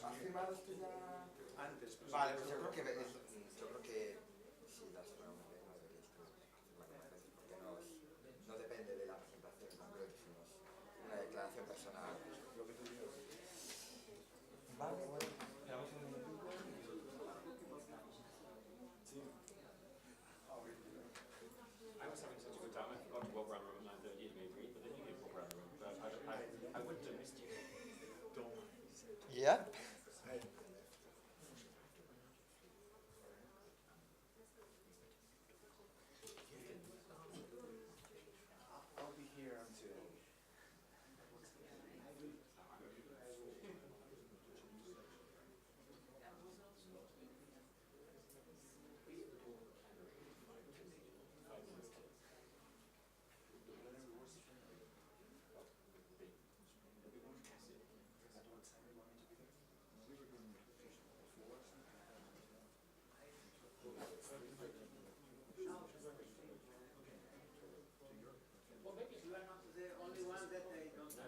¿has firmado esto ya? Antes, pues, Vale, pues yo creo que si las firmamos no deberíais firmar más veces porque no depende de la presentación, no creo que hicimos una declaración personal. Vale, bueno, esperamos un minutito. I was having such a good time. I forgot to walk around the room at 9:30 and we agreed, but then you didn't walk around the room. So I wouldn't have missed you. Don't worry. Yep. I'll be here until. Well, maybe you are not the only one that they don't know.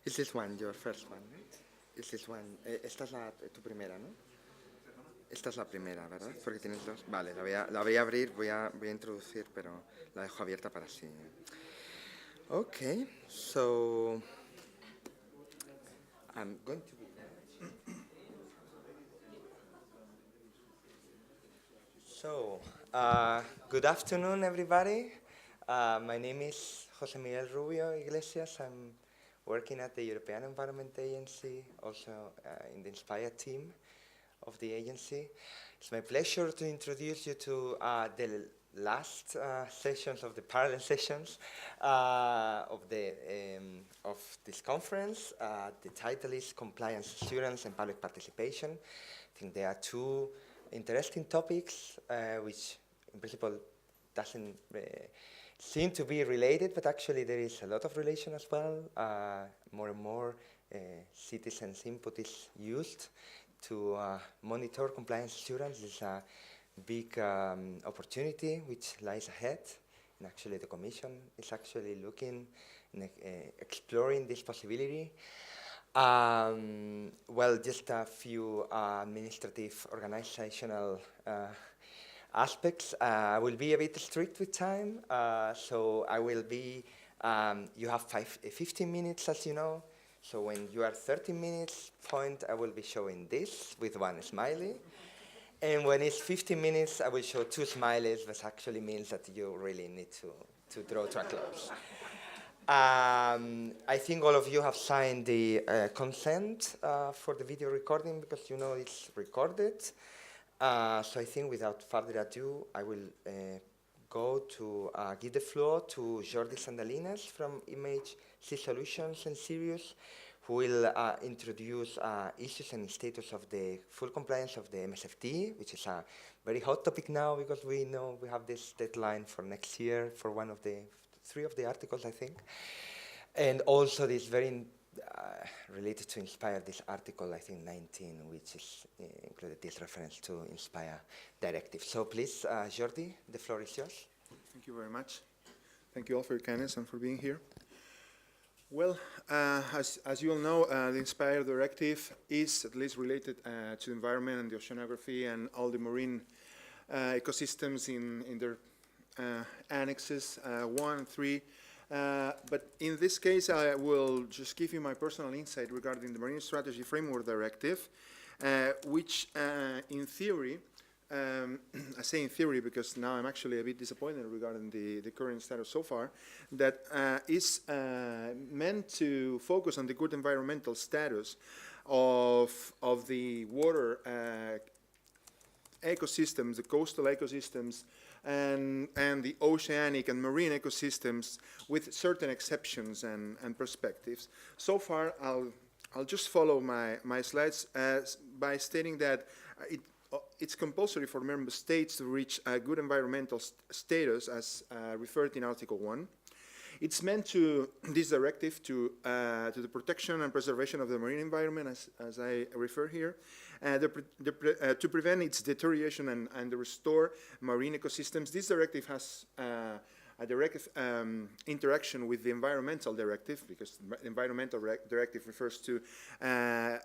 Is this one your first one, right? Is this one, esta es tu primera, ¿no? Esta es la primera, ¿verdad? Porque tienes dos. Vale, la voy a abrir, voy a introducir, pero la dejo abierta para sí. Okay, so I'm going to be. So, good afternoon, everybody. My name is José Miguel Rubio Iglesias. I'm working at the European Environment Agency, also in the INSPIRE team of the agency. It's my pleasure to introduce you to the last sessions of the parallel sessions of this conference. The title is Compliance Assurance and Public Participation. I think there are two interesting topics which in principle doesn't seem to be related, but actually there is a lot of relation as well. More and more citizens' input is used to monitor compliance assurance. It's a big opportunity which lies ahead, and actually the Commission is actually looking and exploring this possibility. Well, just a few administrative organizational aspects. I will be a bit strict with time, so I will be, you have 15 minutes, as you know. So when you are 30 minutes point, I will be showing this with one smiley. And when it's 15 minutes, I will show two smileys, which actually means that you really need to draw to a close. I think all of you have signed the consent for the video recording because you know it's recorded. So I think without further ado, I will go to give the floor to Jordi Sandalinas from Image C Solutions and Sirius, who will introduce issues and status of the full compliance of the MSFT, which is a very hot topic now because we know we have this deadline for next year for one of the 3 of the articles, I think. And also this very related to INSPIRE, this article, I think 19, which is included this reference to INSPIRE directive. So please, Jordi, the floor is yours. Thank you very much. Thank you all for your kindness and for being here. Well, as you all know, the INSPIRE directive is at least related to the environment and the oceanography and all the marine ecosystems in their annexes 1 and 3. But in this case, I will just give you my personal insight regarding the Marine Strategy Framework Directive, which in theory, I say in theory because now I'm actually a bit disappointed regarding the current status so far, that is meant to focus on the good environmental status of the water ecosystems, the coastal ecosystems, and the oceanic and marine ecosystems with certain exceptions and perspectives. So far, I'll just follow my slides by stating that it's compulsory for member states to reach a good environmental status as referred in Article 1. It's meant to, this directive, to the protection and preservation of the marine environment, as I refer here, to prevent its deterioration and restore marine ecosystems. This directive has a direct interaction with the environmental directive, because the environmental directive refers to that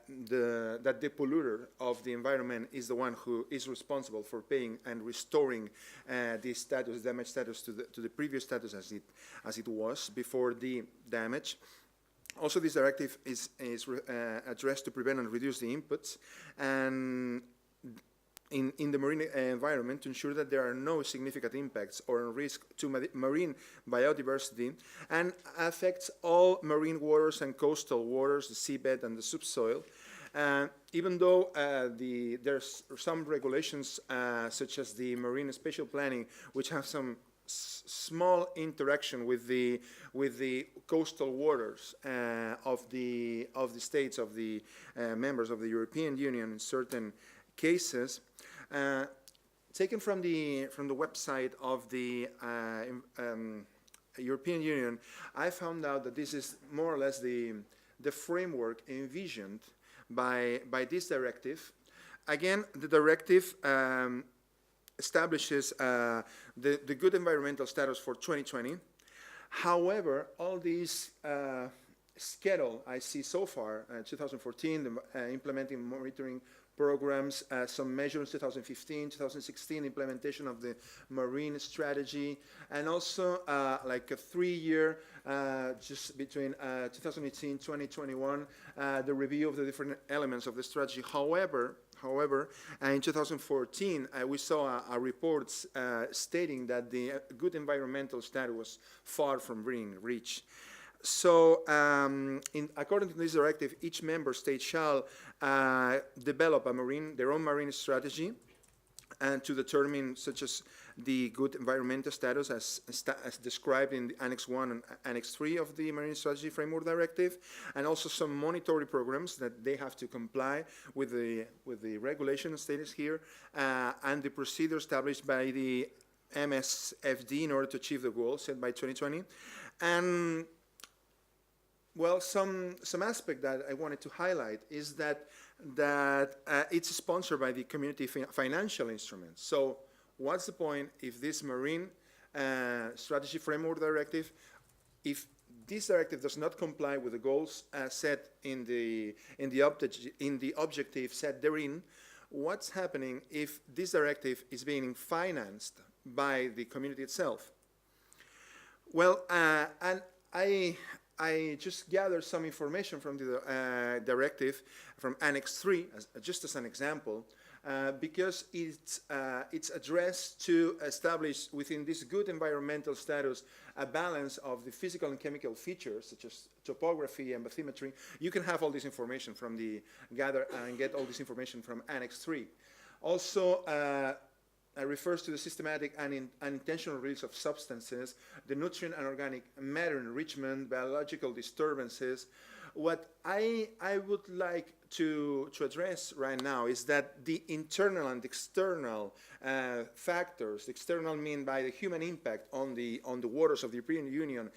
the polluter of the environment is the one who is responsible for paying and restoring the status, damage status, to the previous status as it was before the damage. Also, this directive is addressed to prevent and reduce the inputs and in the marine environment to ensure that there are no significant impacts or risk to marine biodiversity, and affects all marine waters and coastal waters, the seabed and the subsoil. Even though there's some regulations such as the marine spatial planning, which have some small interaction with the coastal waters of the states, of the members of the European Union in certain cases, taken from the website of the European Union, I found out that this is more or less the framework envisioned by this directive. Again, the directive establishes the good environmental status for 2020. However, all these schedule I see so far, 2014, implementing monitoring programs, some measures, 2015, 2016, implementation of the Marine Strategy, and also like a 3-year, just between 2018, 2021, the review of the different elements of the strategy. However, in 2014, we saw a report stating that the good environmental status was far from being reached. So, according to this directive, each member state shall develop their own marine strategy, and to determine such as the good environmental status as described in the Annex 1 and Annex 3 of the Marine Strategy Framework Directive, and also some monitoring programs that they have to comply with the regulation status here, and the procedure established by the MSFD in order to achieve the goal set by 2020. And well, some aspect that I wanted to highlight is that it's sponsored by the Community Financial Instruments. So what's the point if this Marine Strategy Framework Directive, if this directive does not comply with the goals set in the objective set therein, what's happening if this directive is being financed by the community itself? Well, and I just gathered some information from the directive from Annex 3, just as an example, because it's addressed to establish within this good environmental status a balance of the physical and chemical features, such as topography and bathymetry. You can have all this information from get all this information from Annex 3. Also, refers to the systematic and unintentional release of substances, the nutrient and organic matter enrichment, biological disturbances. What I would like to address right now is that the internal and external factors, external mean by the human impact on the waters of the European Union,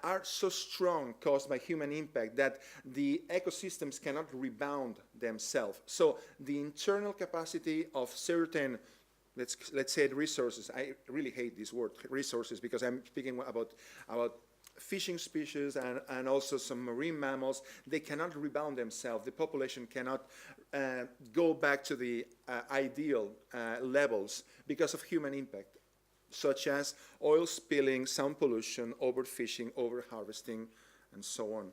are so strong, caused by human impact, that the ecosystems cannot rebound themselves. So the internal capacity of certain, let's say, resources. I really hate this word, resources, because I'm speaking about fishing species and also some marine mammals. They cannot rebound themselves. The population cannot go back to the ideal levels because of human impact, such as oil spilling, sound pollution, overfishing, overharvesting, and so on.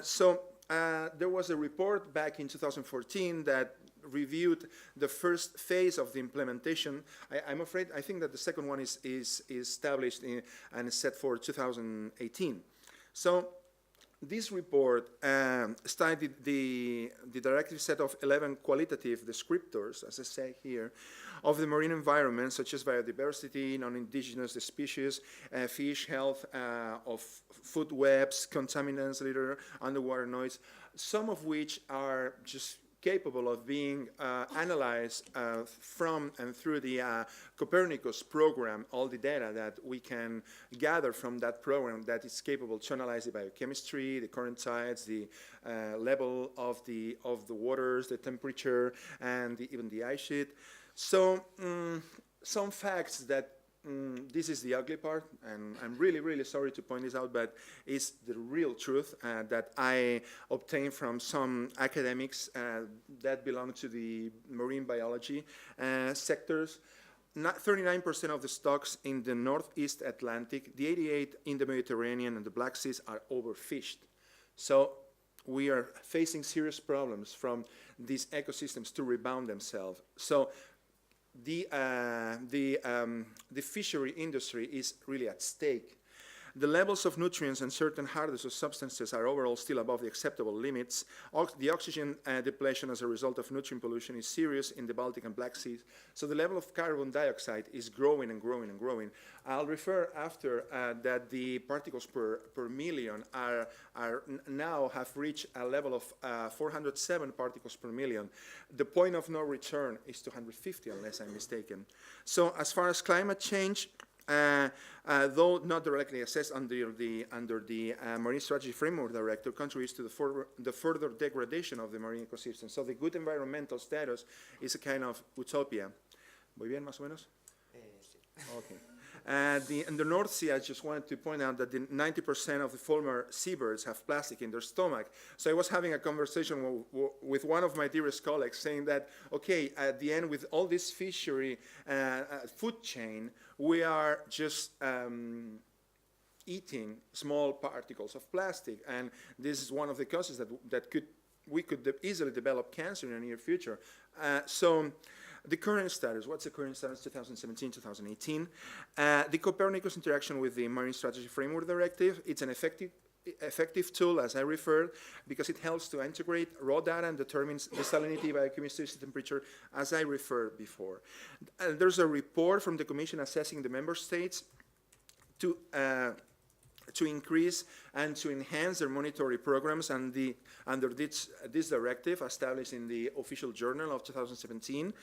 So there was a report back in 2014 that reviewed the first phase of the implementation. I think that the second one is established and is set for 2018. So this report studied the directive set of 11 qualitative descriptors, as I say here, of the marine environment, such as biodiversity, non-indigenous species, fish health, of food webs, contaminants, litter, underwater noise, some of which are just capable of being analyzed from and through the Copernicus program, all the data that we can gather from that program that is capable to analyze the biochemistry, the current tides, the level of the waters, the temperature, and even the ice sheet. So some facts that this is the ugly part, and I'm really, really sorry to point this out, but it's the real truth that I obtained from some academics that belong to the marine biology sectors. 39% of the stocks in the Northeast Atlantic, the 88 in the Mediterranean and the Black Seas are overfished. So we are facing serious problems from these ecosystems to rebound themselves. So the fishery industry is really at stake. The levels of nutrients and certain hazardous substances are overall still above the acceptable limits. The oxygen depletion as a result of nutrient pollution is serious in the Baltic and Black Seas. So the level of carbon dioxide is growing and growing and growing. I'll refer after that the particles per million now have reached a level of 407 particles per million. The point of no return is 250, unless I'm mistaken. So as far as climate change, though not directly assessed under the Marine Strategy Framework Directive, contributes to the further degradation of the marine ecosystem. So the good environmental status is a kind of utopia. ¿Muy bien, más o menos? Sí. Okay. In the North Sea, I just wanted to point out that 90% of the former seabirds have plastic in their stomach. So I was having a conversation with one of my dearest colleagues saying that, okay, at the end, with all this fishery food chain, we are just eating small particles of plastic. And this is one of the causes that we could easily develop cancer in the near future. So the current status, what's the current status, 2017, 2018? The Copernicus interaction with the Marine Strategy Framework Directive, it's an effective tool, as I referred, because it helps to integrate raw data and determines the salinity, biochemistry, temperature, as I referred before. There's a report from the Commission assessing the member states to increase and to enhance their monitoring programs and under this directive established in the official journal of 2017.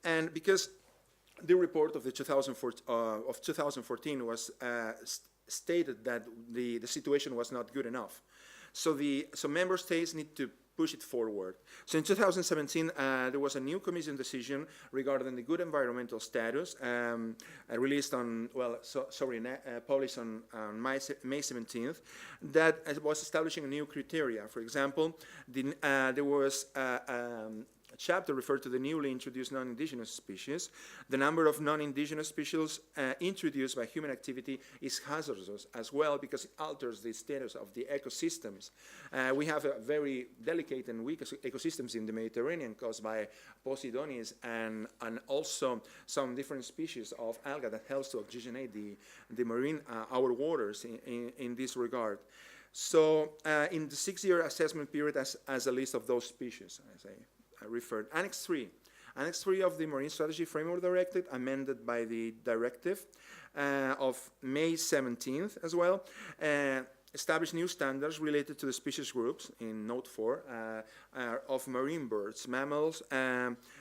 And because the report of 2014 was stated that the situation was not good enough. So member states need to push it forward. So in 2017, there was a new Commission decision regarding the good environmental status, released on, published on May 17th, that was establishing a new criteria. For example, there was a chapter referred to the newly introduced non-indigenous species. The number of non-indigenous species introduced by human activity is hazardous as well because it alters the status of the ecosystems. We have a very delicate and weak ecosystems in the Mediterranean caused by Posidonis and also some different species of algae that helps to oxygenate the marine, our waters in this regard. So in the 6-year assessment period as a list of those species, as I referred. Annex 3 of the Marine Strategy Framework Directive, amended by the directive of May 17th as well, established new standards related to the species groups in Note 4 of marine birds, mammals,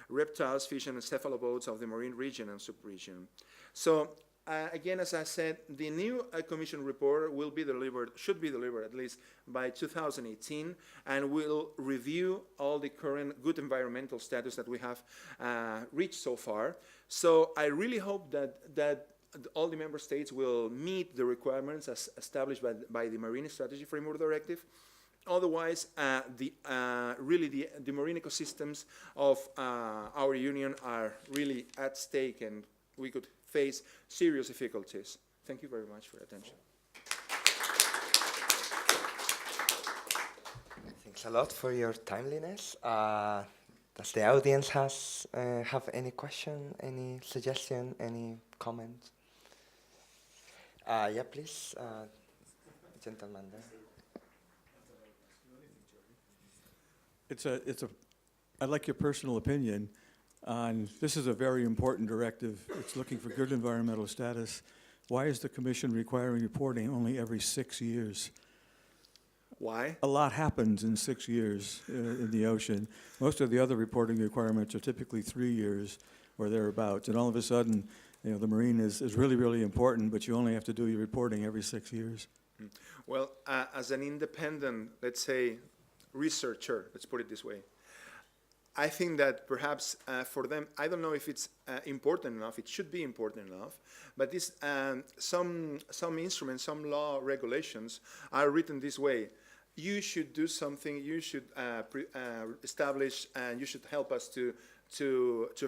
reptiles, fish, and cephalopods of the marine region and subregion. So again, as I said, the new Commission report should be delivered at least by 2018, and will review all the current good environmental status that we have reached so far. So I really hope that all the member states will meet the requirements as established by the Marine Strategy Framework Directive. Otherwise, the marine ecosystems of our union are really at stake, and we could face serious difficulties. Thank you very much for your attention. Thanks a lot for your timeliness. Does the audience have any question, any suggestion, any comment? Yeah, please, gentleman there. I'd like your personal opinion on, this is a very important directive. It's looking for good environmental status. Why is the Commission requiring reporting only every 6 years? Why? A lot happens in 6 years in the ocean. Most of the other reporting requirements are typically 3 years or thereabouts. And all of a sudden, the marine is really, really important, but you only have to do your reporting every 6 years. Well, as an independent, let's say, researcher, let's put it this way, I think that perhaps for them, I don't know if it's important enough, it should be important enough, but this, some instruments, some law regulations are written this way. You should do something, you should establish, and you should help us to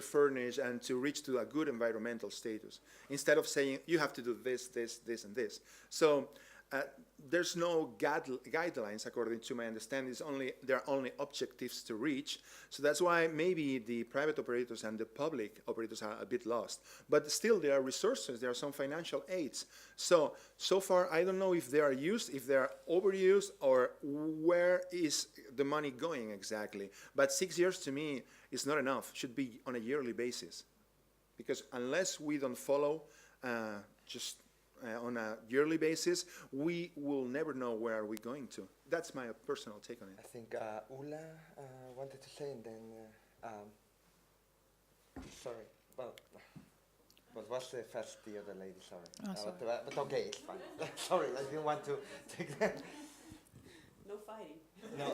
furnish and to reach to a good environmental status, instead of saying you have to do this, this, this, and this. So there's no guidelines, according to my understanding. There are only objectives to reach. So that's why maybe the private operators and the public operators are a bit lost. But still, there are resources. There are some financial aids. So far, I don't know if they are used, if they are overused, or where is the money going exactly. But 6 years to me is not enough. It should be on a yearly basis. Because unless we don't follow on a yearly basis, we will never know where are we going to. That's my personal take on it. I think Ula wanted to say, and then, sorry, well, what was the other lady, sorry. Oh, sorry. But okay, it's fine. Sorry, I didn't want to take that. No fighting. No,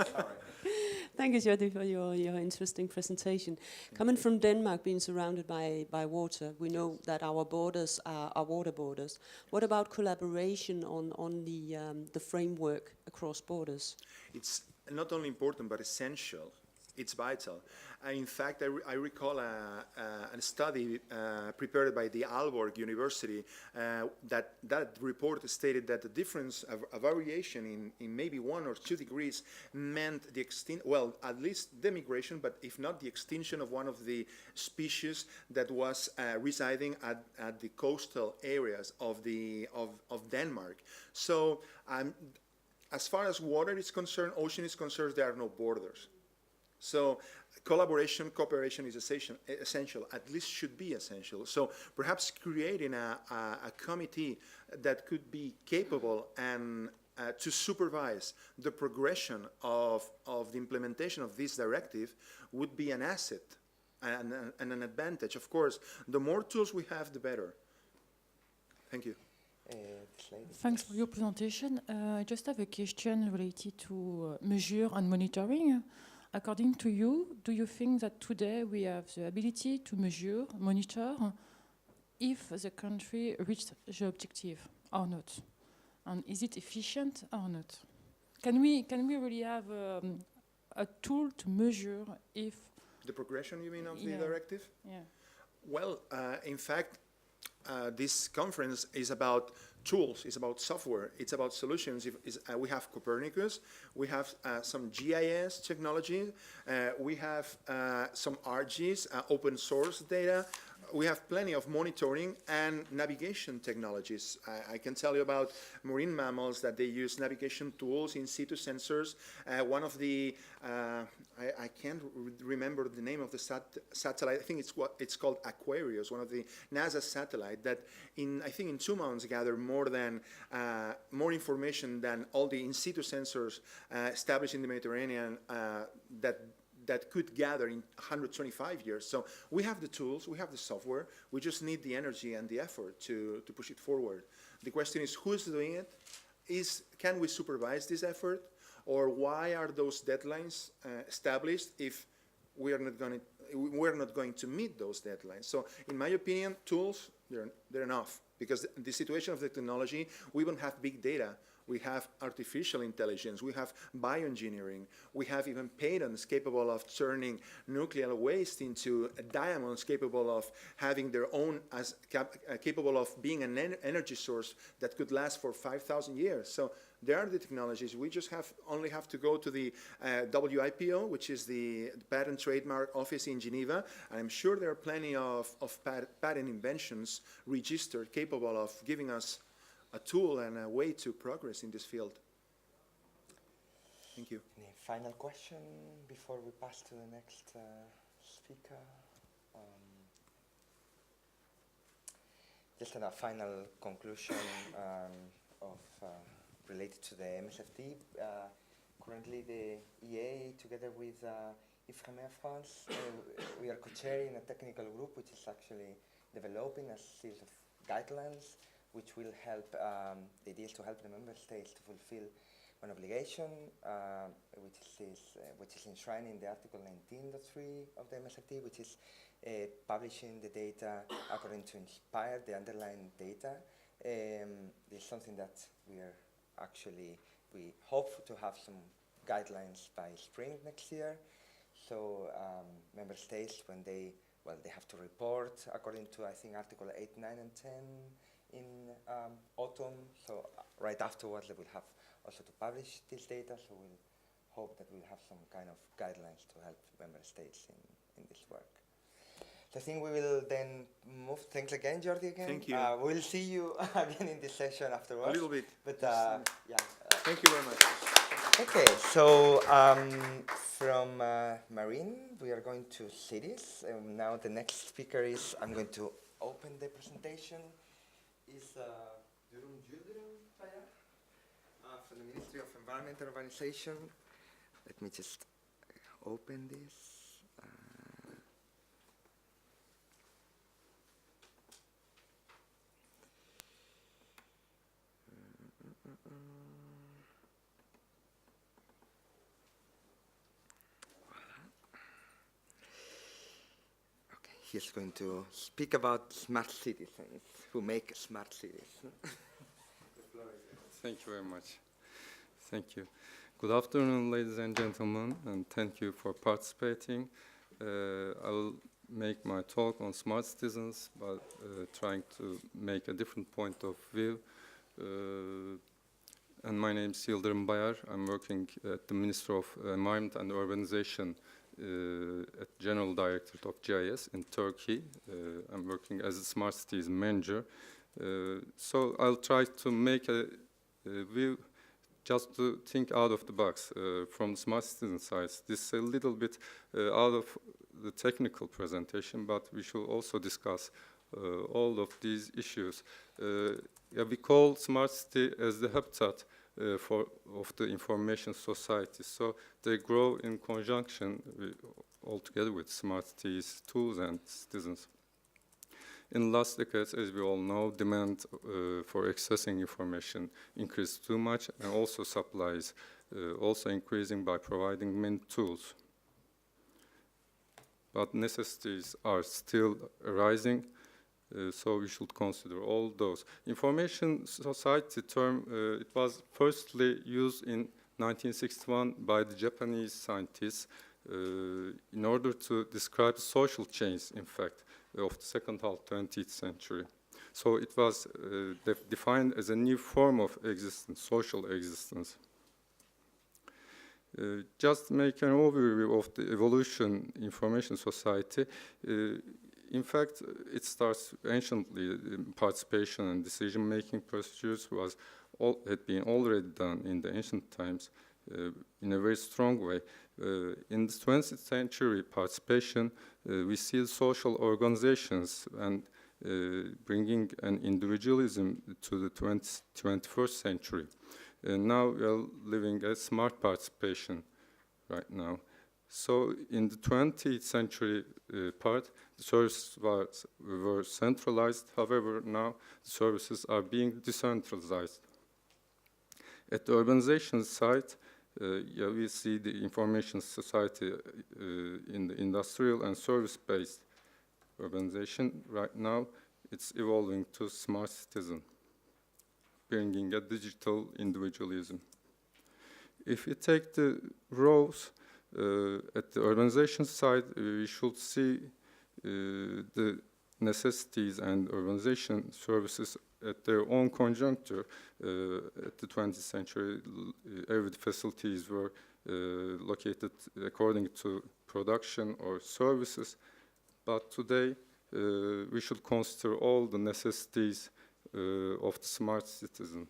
sorry. Thank you, Jordi, for your interesting presentation. Coming from Denmark, being surrounded by water, we know that our borders are water borders. What about collaboration on the framework across borders? It's not only important, but essential. It's vital. In fact, I recall a study prepared by the Aalborg University that report stated that the difference, a variation in maybe 1 or 2 degrees meant the at least the migration, but if not the extinction of one of the species that was residing at the coastal areas of Denmark. So as far as water is concerned, ocean is concerned, there are no borders. So collaboration, cooperation is essential, at least should be essential. So perhaps creating a committee that could be capable and to supervise the progression of the implementation of this directive would be an asset and an advantage. Of course, the more tools we have, the better. Thank you. Thanks for your presentation. I just have a question related to measure and monitoring. According to you, do you think that today we have the ability to measure, monitor, if the country reached the objective or not? And is it efficient or not? Can we really have a tool to measure if... The progression, you mean, of the directive? Yeah. Well, in fact, this conference is about tools, it's about software, it's about solutions. We have Copernicus, we have some GIS technology, we have some RGs, open source data, we have plenty of monitoring and navigation technologies. I can tell you about marine mammals that they use navigation tools, in situ sensors. One of the, I can't remember the name of the satellite. I think it's called Aquarius, one of the NASA satellite that I think in 2 months gathered more information than all the in situ sensors established in the Mediterranean that could gather in 125 years. So we have the tools, we have the software, we just need the energy and the effort to push it forward. The question is, who's doing it? Can we supervise this effort? Or why are those deadlines established if we're not going to meet those deadlines? So in my opinion, tools, they're enough. Because the situation of the technology, we don't have big data. We have artificial intelligence, we have bioengineering, we have even patents capable of turning nuclear waste into diamonds, capable of having their own, capable of being an energy source that could last for 5,000 years. So there are the technologies. We just only have to go to the WIPO, which is the Patent Trademark Office in Geneva, and I'm sure there are plenty of patent inventions registered capable of giving us a tool and a way to progress in this field. Thank you. Any final question before we pass to the next speaker? Just a final conclusion of related to the MSFT. Currently, the EA, together with IFREMER France, we are co-chairing a technical group which is actually developing a series of guidelines which will help, the idea is to help the member states to fulfill an obligation which is enshrined in the Article 19.3 of the MSFT, which is publishing the data according to INSPIRE, the underlying data. This is something that we hope to have some guidelines by spring next year. So member states, when they have to report according to, I think, Article 8, 9, and 10 in autumn. So right afterwards, they will have also to publish this data. So we'll hope that we'll have some kind of guidelines to help member states in this work. So I think we will then move. Thanks again, Jordi. Again. Thank you. We'll see you again in this session afterwards. A little bit. But yeah. Thank you very much. Okay, so from Marine, we are going to cities. Now the next speaker is, I'm going to open the presentation, is Durum Yildirim Bayar from the Ministry of Environment and Urbanization. Let me just open this. He's going to speak about smart citizens who make smart cities. Thank you very much. Thank you. Good afternoon, ladies and gentlemen, and thank you for participating. I will make my talk on smart citizens, but trying to make a different point of view. And my name is Yildirim Bayar. I'm working at the Ministry of Environment and Urbanization at General Directorate of GIS in Turkey. I'm working as a Smart Cities Manager. So I'll try to make a view just to think out of the box from Smart Citizen side. This is a little bit out of the technical presentation, but we should also discuss all of these issues. We call Smart City as the habitat of the information society. So they grow in conjunction altogether with smart cities, tools, and citizens. In the last decades, as we all know, demand for accessing information increased too much, and also supplies also increasing by providing many tools. But necessities are still rising. So we should consider all those. Information society term, it was firstly used in 1961 by the Japanese scientists in order to describe social change, in fact, of the second half 20th century. So it was defined as a new form of existence, social existence. Just make an overview of the evolution information society. In fact, it starts anciently. Participation and decision-making procedures had been already done in the ancient times in a very strong way. In the 20th century participation, we see social organizations and bringing an individualism to the 21st century. Now we are living a smart participation right now. So in the 20th century part, the services were centralized. However, now the services are being decentralized. At the urbanization side, we see the information society in the industrial and service-based urbanization. Right now, it's evolving to smart citizen, bringing a digital individualism. If we take the rows, at the urbanization side, we should see the necessities and urbanization services at their own conjuncture. At the 20th century, every facilities were located according to production or services. But today, we should consider all the necessities of the smart citizen.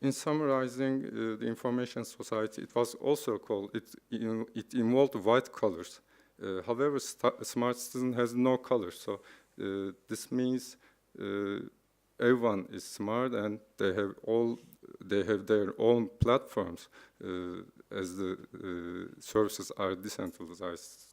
In summarizing the information society, it was also called, it involved white colors. However, smart citizen has no color. So this means everyone is smart and they have their own platforms as the services are decentralized.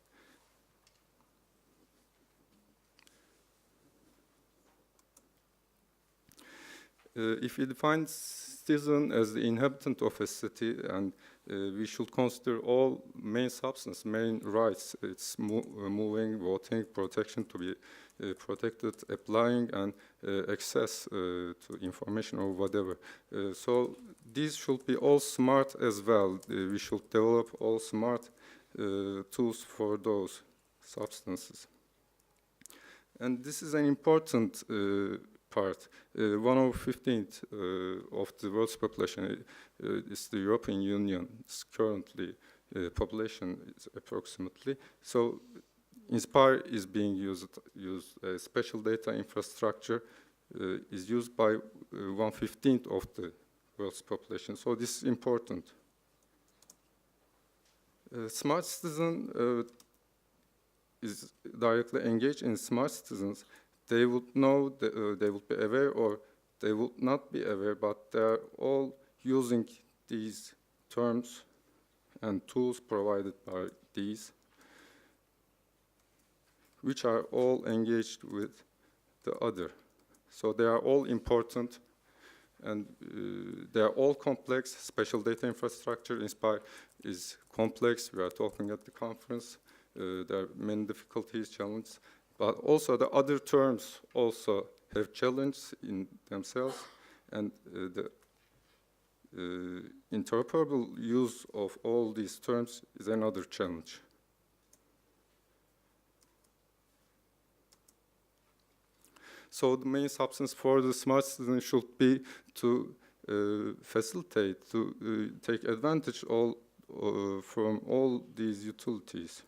If we define citizen as the inhabitant of a city, and we should consider all main substance, main rights, it's moving, voting, protection to be protected, applying, and access to information or whatever. So these should be all smart as well. We should develop all smart tools for those substances. And this is an important part. 1/15 of the world's population is the European Union's currently population is approximately. So INSPIRE is being used special data infrastructure is used by 1/15 of the world's population. So this is important. Smart citizen is directly engaged in smart citizens. They would know, they would be aware, or they would not be aware, but they are all using these terms and tools provided by these, which are all engaged with the other. So they are all important, and they are all complex. Special data infrastructure, INSPIRE, is complex. We are talking at the conference. There are many difficulties, challenges. But also the other terms also have challenges in themselves, and the interoperable use of all these terms is another challenge. So the main substance for the smart citizen should be to facilitate, to take advantage from all these utilities.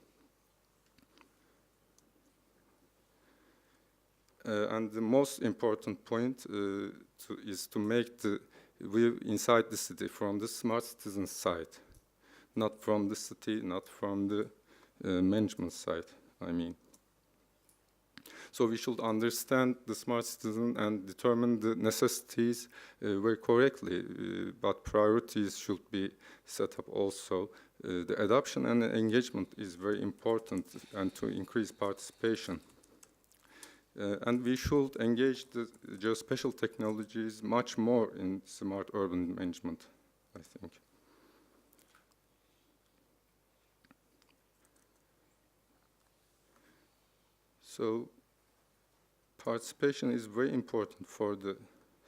And the most important point is to make the view inside the city from the smart citizen side, not from the city, not from the management side, I mean. So we should understand the smart citizen and determine the necessities very correctly, but priorities should be set up also. The adoption and the engagement is very important, and to increase participation. And we should engage the geospatial technologies much more in smart urban management, I think. So participation is very important for the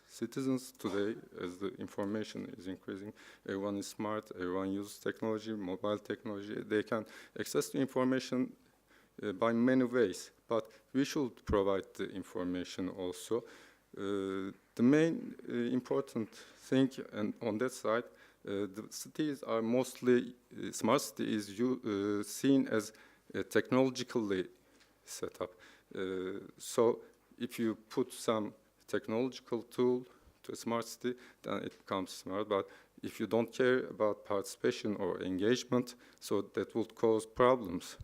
citizens today as the information is increasing. Everyone is smart, everyone uses technology, mobile technology. They can access the information by many ways, but we should provide the information also. The main important thing, and on that side, the cities are mostly, smart city is seen as technologically set up. So if you put some technological tool to a smart city, then it becomes smart. But if you don't care about participation or engagement, so that would cause problems.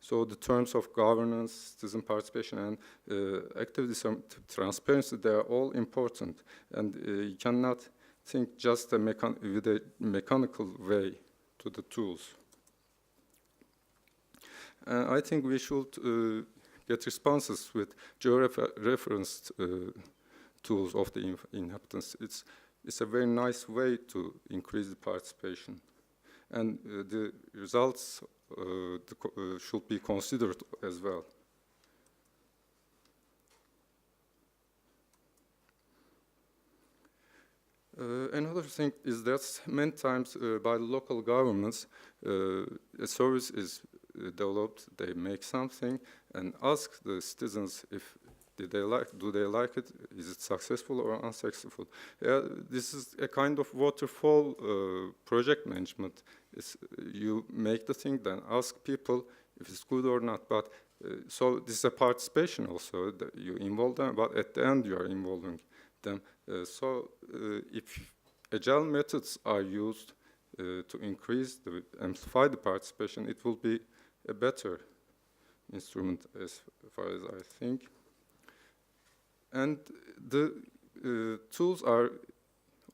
So the terms of governance, citizen participation, and activity transparency, they are all important. And you cannot think just with a mechanical way to the tools. I think we should get responses with geo-referenced tools of the inhabitants. It's a very nice way to increase the participation. And the results should be considered as well. Another thing is that many times by local governments, a service is developed, they make something and ask the citizens if do they like it, is it successful or unsuccessful. This is a kind of waterfall project management. You make the thing, then ask people if it's good or not. But so this is a participation also, that you involve them, but at the end you are involving them. So if agile methods are used to amplify the participation, it will be a better instrument as far as I think. And the tools are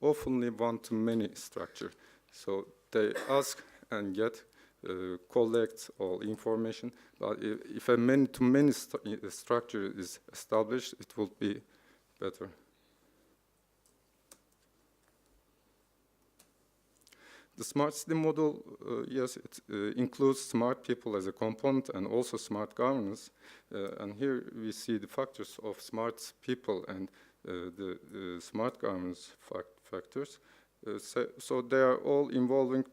often one-to-many structure. So they ask and get, collect all information, but if a many-to-many structure is established, it will be better. The smart city model, yes, it includes smart people as a component and also smart governance. And here we see the factors of smart people and the smart governance factors. So they are all involving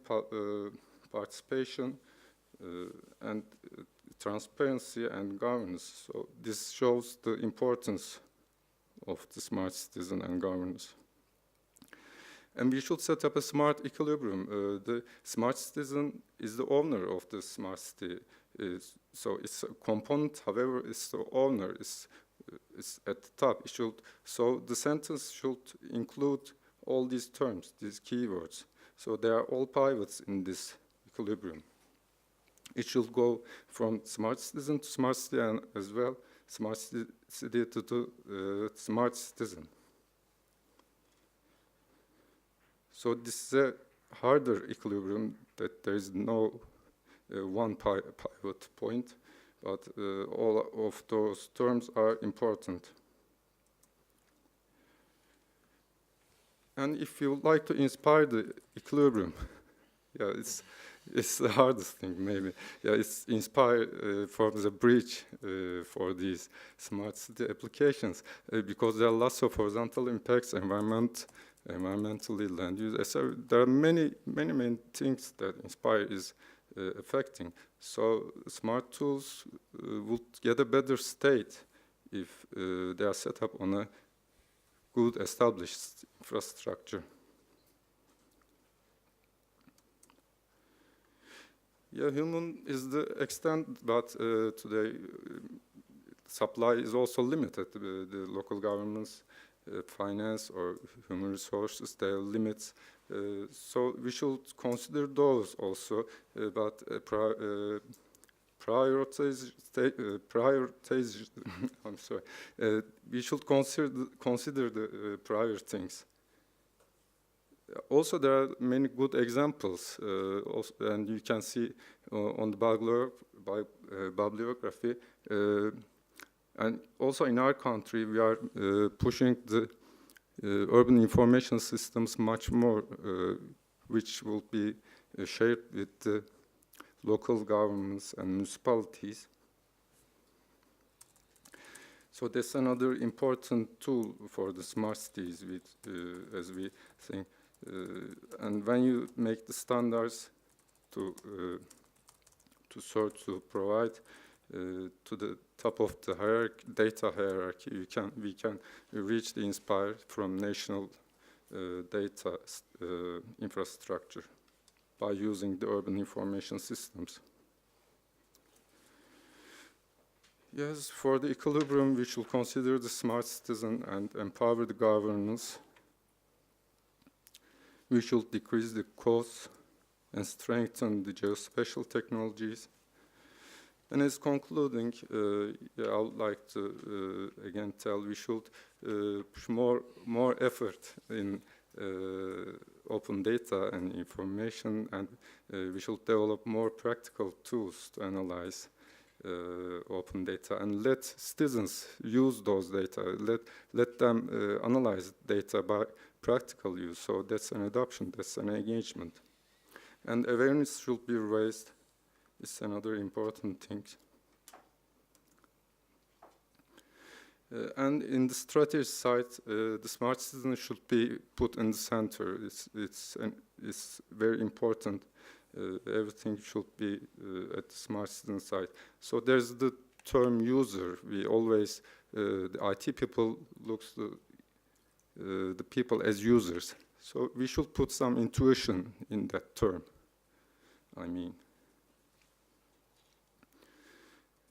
participation and transparency and governance. So this shows the importance of the smart citizen and governance. And we should set up a smart equilibrium. The smart citizen is the owner of the smart city. So it's a component, however, it's the owner, it's at the top. So the sentence should include all these terms, these keywords. So they are all pivots in this equilibrium. It should go from smart citizen to smart city and as well smart city to smart citizen. So this is a harder equilibrium that there is no one pivot point, but all of those terms are important. And if you like to inspire the equilibrium, yeah, it's the hardest thing maybe. Yeah, it's inspired from the bridge for these smart city applications because there are lots of horizontal impacts, environmentally, land use. So there are many things that Inspire is affecting. So smart tools would get a better state if they are set up on a good established infrastructure. Yeah, human is the extent, but today supply is also limited. The local governments, finance or human resources, there are limits. So we should consider those also, but prioritize. I'm sorry. We should consider the prior things. Also, there are many good examples, and you can see on the bibliography. And also in our country, we are pushing the urban information systems much more, which will be shared with the local governments and municipalities. So that's another important tool for the smart cities, as we think. And when you make the standards to sort to provide to the top of the data hierarchy, we can reach the Inspire from national data infrastructure by using the urban information systems. Yes, for the equilibrium, we should consider the smart citizen and empower the governance. We should decrease the costs and strengthen the geospatial technologies. And as concluding, I would like to again tell we should push more effort in open data and information, and we should develop more practical tools to analyze open data and let citizens use those data. Let them analyze data by practical use. So that's an adoption, that's an engagement. And awareness should be raised. It's another important thing. And in the strategy side, the smart citizen should be put in the center. It's very important. Everything should be at the smart citizen side. So there's the term user. We always, the IT people looks the people as users. So we should put some intuition in that term, I mean.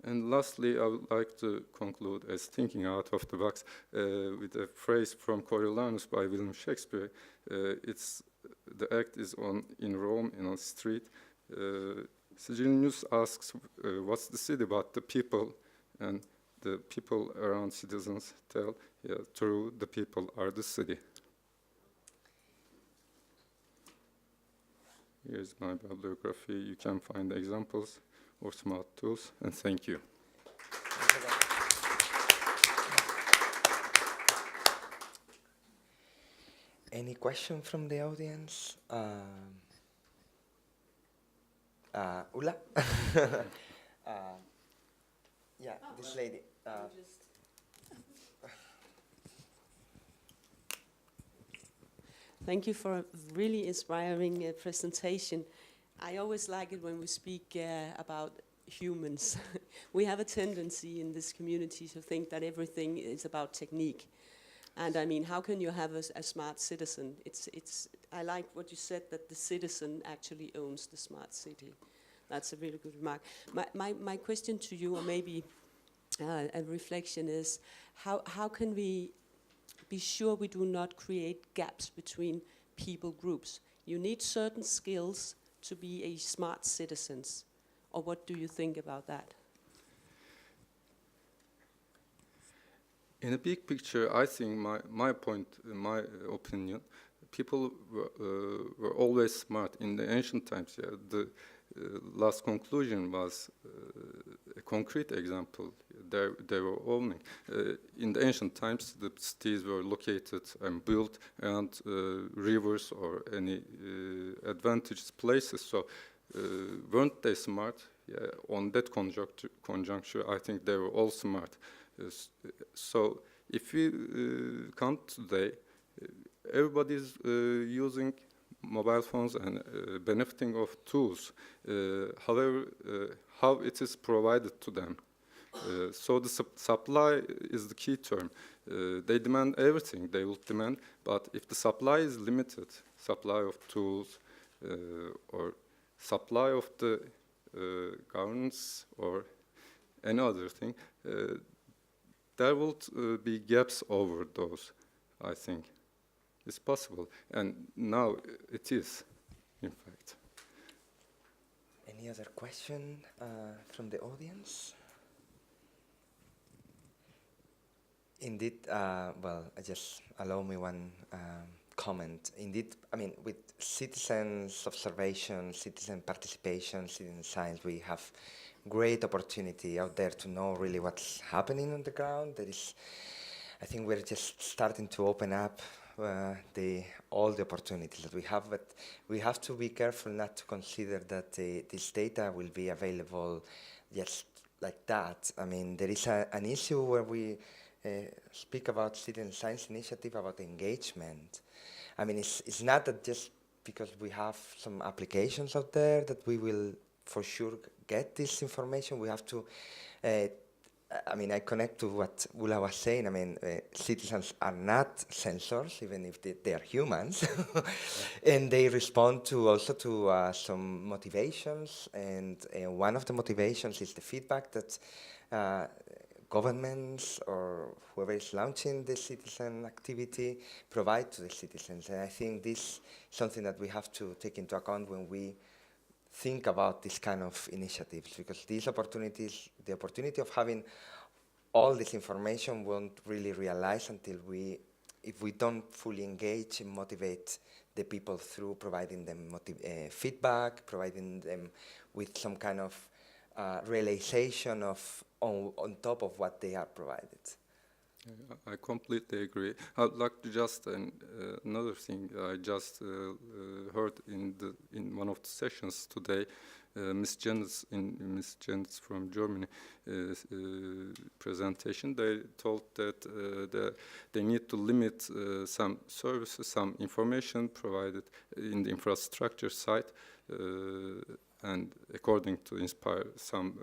And lastly, I would like to conclude as thinking out of the box with a phrase from Coriolanus by William Shakespeare. The act is in Rome, in a street. Civil News asks, what's the city about the people? And the people around citizens tell, yeah, true, the people are the city. Here's my bibliography. You can find examples of smart tools, and thank you. Any question from the audience? Ula? Yeah, this lady. Thank you for a really inspiring presentation. I always like it when we speak about humans. We have a tendency in this community to think that everything is about technique. And I mean, how can you have a smart citizen? I like what you said, that the citizen actually owns the smart city. That's a really good remark. My question to you, or maybe a reflection, is how can we be sure we do not create gaps between people groups? You need certain skills to be a smart citizen. Or what do you think about that? In a big picture, I think my opinion, people were always smart. In the ancient times, yeah, the last conclusion was a concrete example. They were owning. In the ancient times, the cities were located and built around rivers or any advantageous places. So weren't they smart? Yeah, on that conjuncture, I think they were all smart. So if we count today, everybody's using mobile phones and benefiting of tools. However, how it is provided to them. So the supply is the key term. They demand everything they will demand, but if the supply is limited, supply of tools or supply of the governance or any other thing, there will be gaps over those, I think. It's possible, and now it is, in fact. Any other question from the audience? Indeed, well, just allow me one comment. Indeed, I mean, with citizens' observation, citizen participation, citizen science, we have great opportunity out there to know really what's happening on the ground. I think we're just starting to open up all the opportunities that we have, but we have to be careful not to consider that this data will be available just like that. I mean, there is an issue where we speak about citizen science initiative, about engagement. I mean, it's not that just because we have some applications out there that we will for sure get this information. We have to, I mean, I connect to what Ula was saying. I mean, citizens are not sensors, even if they are humans. And they respond also to some motivations. And one of the motivations is the feedback that governments or whoever is launching the citizen activity provide to the citizens. And I think this is something that we have to take into account when we think about this kind of initiatives, because these opportunities, the opportunity of having all this information won't really realize until if we don't fully engage and motivate the people through providing them feedback, providing them with some kind of realization of on top of what they are provided. I completely agree. I'd like to just another thing I just heard in one of the sessions today. Miss Jens from Germany presentation. They told that they need to limit some services, some information provided in the infrastructure side. And according to Inspire, some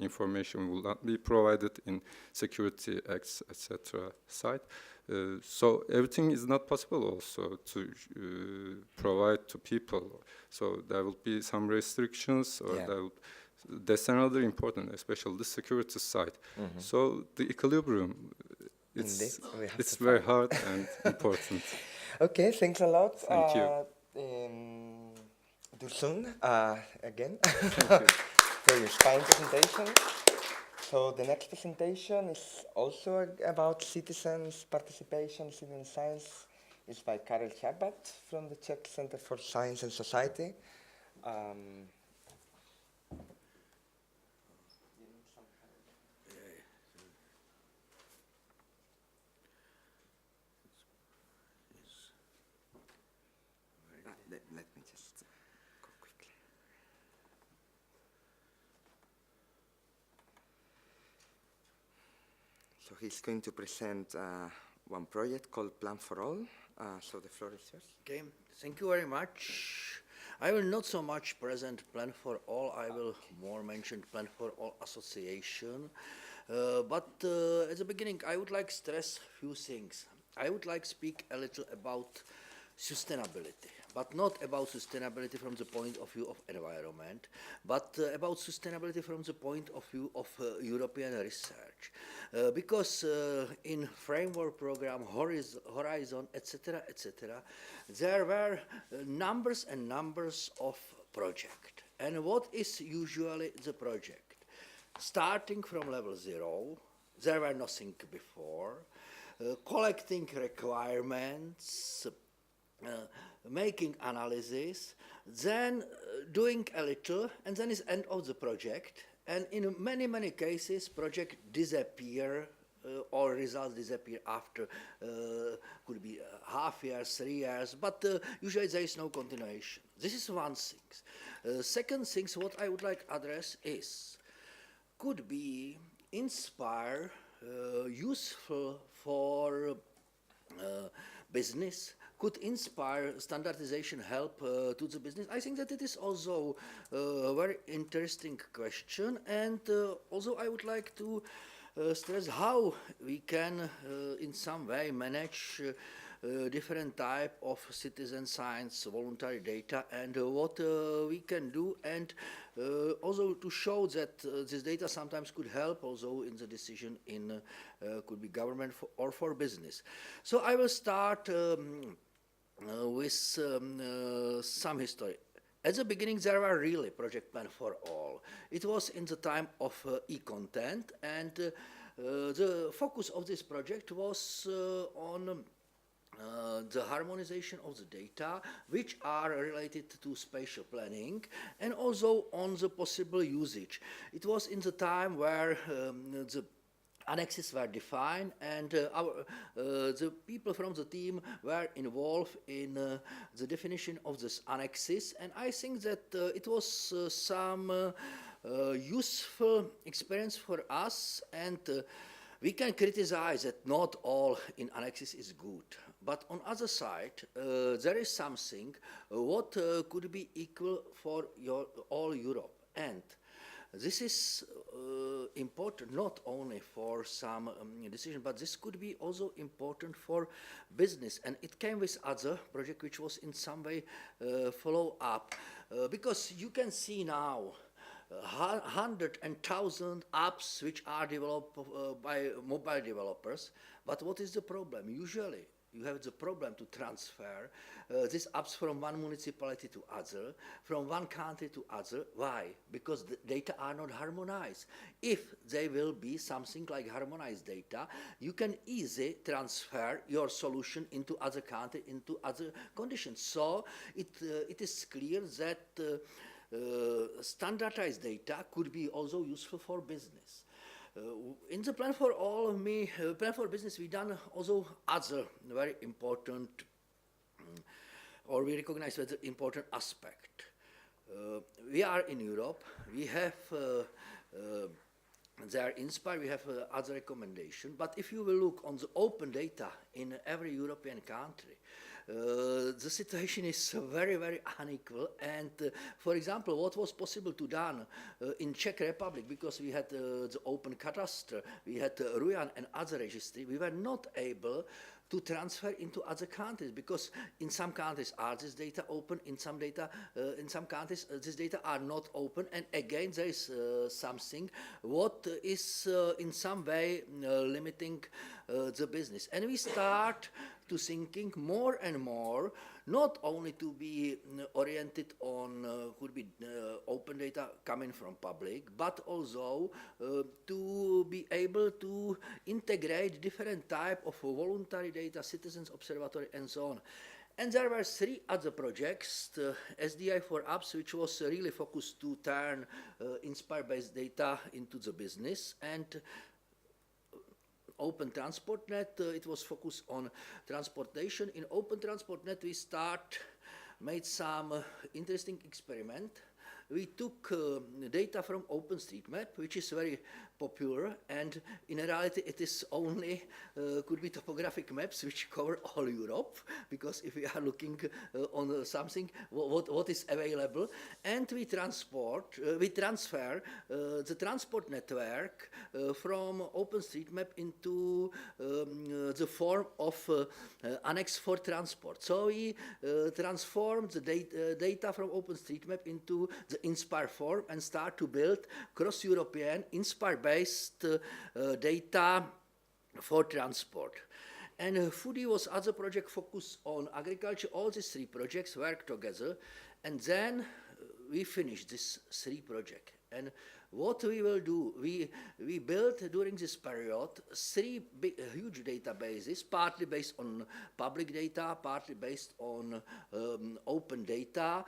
information will not be provided in security acts, etc. side. So everything is not possible also to provide to people. So there will be some restrictions, or that's another important, especially the security side. Mm-hmm. So the equilibrium, it's very hard and important. Okay, thanks a lot. Thank you. too soon, again, for your inspiring presentation. So the next presentation is also about citizens' participation, citizen science. It's by Karel Chabbat from the Czech Center for Science and Society. Let me just go quickly. So he's going to present one project called Plan for All. So the floor is yours. Okay, thank you very much. I will not so much present Plan for All, I will more mention Plan for All Association. But at the beginning, I would like stress a few things. I would like speak a little about sustainability, but not about sustainability from the point of view of environment, but about sustainability from the point of view of European research. Because in framework program, Horizon, etc., there were numbers and numbers of projects. And what is usually the project? Starting from level 0, there were nothing before, collecting requirements, making analysis, then doing a little, and then is end of the project. And in many, many cases, project disappear or results disappear after, could be half years, 3 years, but usually there is no continuation. This is one thing. Second thing, what I would like address is, could be inspire, useful for business, could inspire standardization help to the business? I think that it is also a very interesting question, and also I would like to stress how we can in some way manage different type of citizen science, voluntary data, and what we can do, and also to show that this data sometimes could help also in the decision in could be government or for business. So I will start with some history. At the beginning, there were really project Plan for All. It was in the time of e-content, and the focus of this project was on the harmonization of the data which are related to spatial planning, and also on the possible usage. It was in the time where the annexes were defined, and the people from the team were involved in the definition of these annexes, and I think that it was some useful experience for us, and we can criticize that not all in annexes is good. But on other side, there is something what could be equal for all Europe. And this is important not only for some decision, but this could be also important for business. And it came with other project which was in some way follow up. Because you can see now 100 and 1,000 apps which are developed by mobile developers. But what is the problem? Usually, you have the problem to transfer these apps from one municipality to other, from one country to other. Why? Because the data are not harmonized. If they will be something like harmonized data, you can easily transfer your solution into other country, into other conditions. So it is clear that standardized data could be also useful for business. In the Plan for All, Plan for Business, we done also other very important, or we recognize as an important aspect. We are in Europe. We have, they are inspired. We have other recommendation. But if you will look on the open data in every European country, the situation is very, very unequal. And for example, what was possible to done in Czech Republic, because we had the open cadastre, we had RUJAN and other registry, we were not able to transfer into other countries, because in some countries are this data open, in some countries this data are not open, and again there is something what is in some way limiting the business. And we start to thinking more and more not only to be oriented on could be open data coming from public, but also to be able to integrate different type of voluntary data, citizens observatory, and so on. And there were 3 other projects, SDI for apps, which was really focused to turn Inspire-based data into the business, and Open Transport Net, it was focused on transportation. In Open Transport Net, we made some interesting experiment. We took data from Openstreetmap, which is very popular, and in reality it is only could be topographic maps which cover all Europe, because if we are looking on something what is available, and we transfer the transport network from Openstreetmap into the form of annex for transport. So we transform the data from Openstreetmap into the Inspire form and start to build cross-European Inspire-based data for transport. And Foodie was other project focused on agriculture. All these 3 projects work together, and then we finished this 3 projects. And what we will do, we built during this period 3 huge databases, partly based on public data, partly based on open data,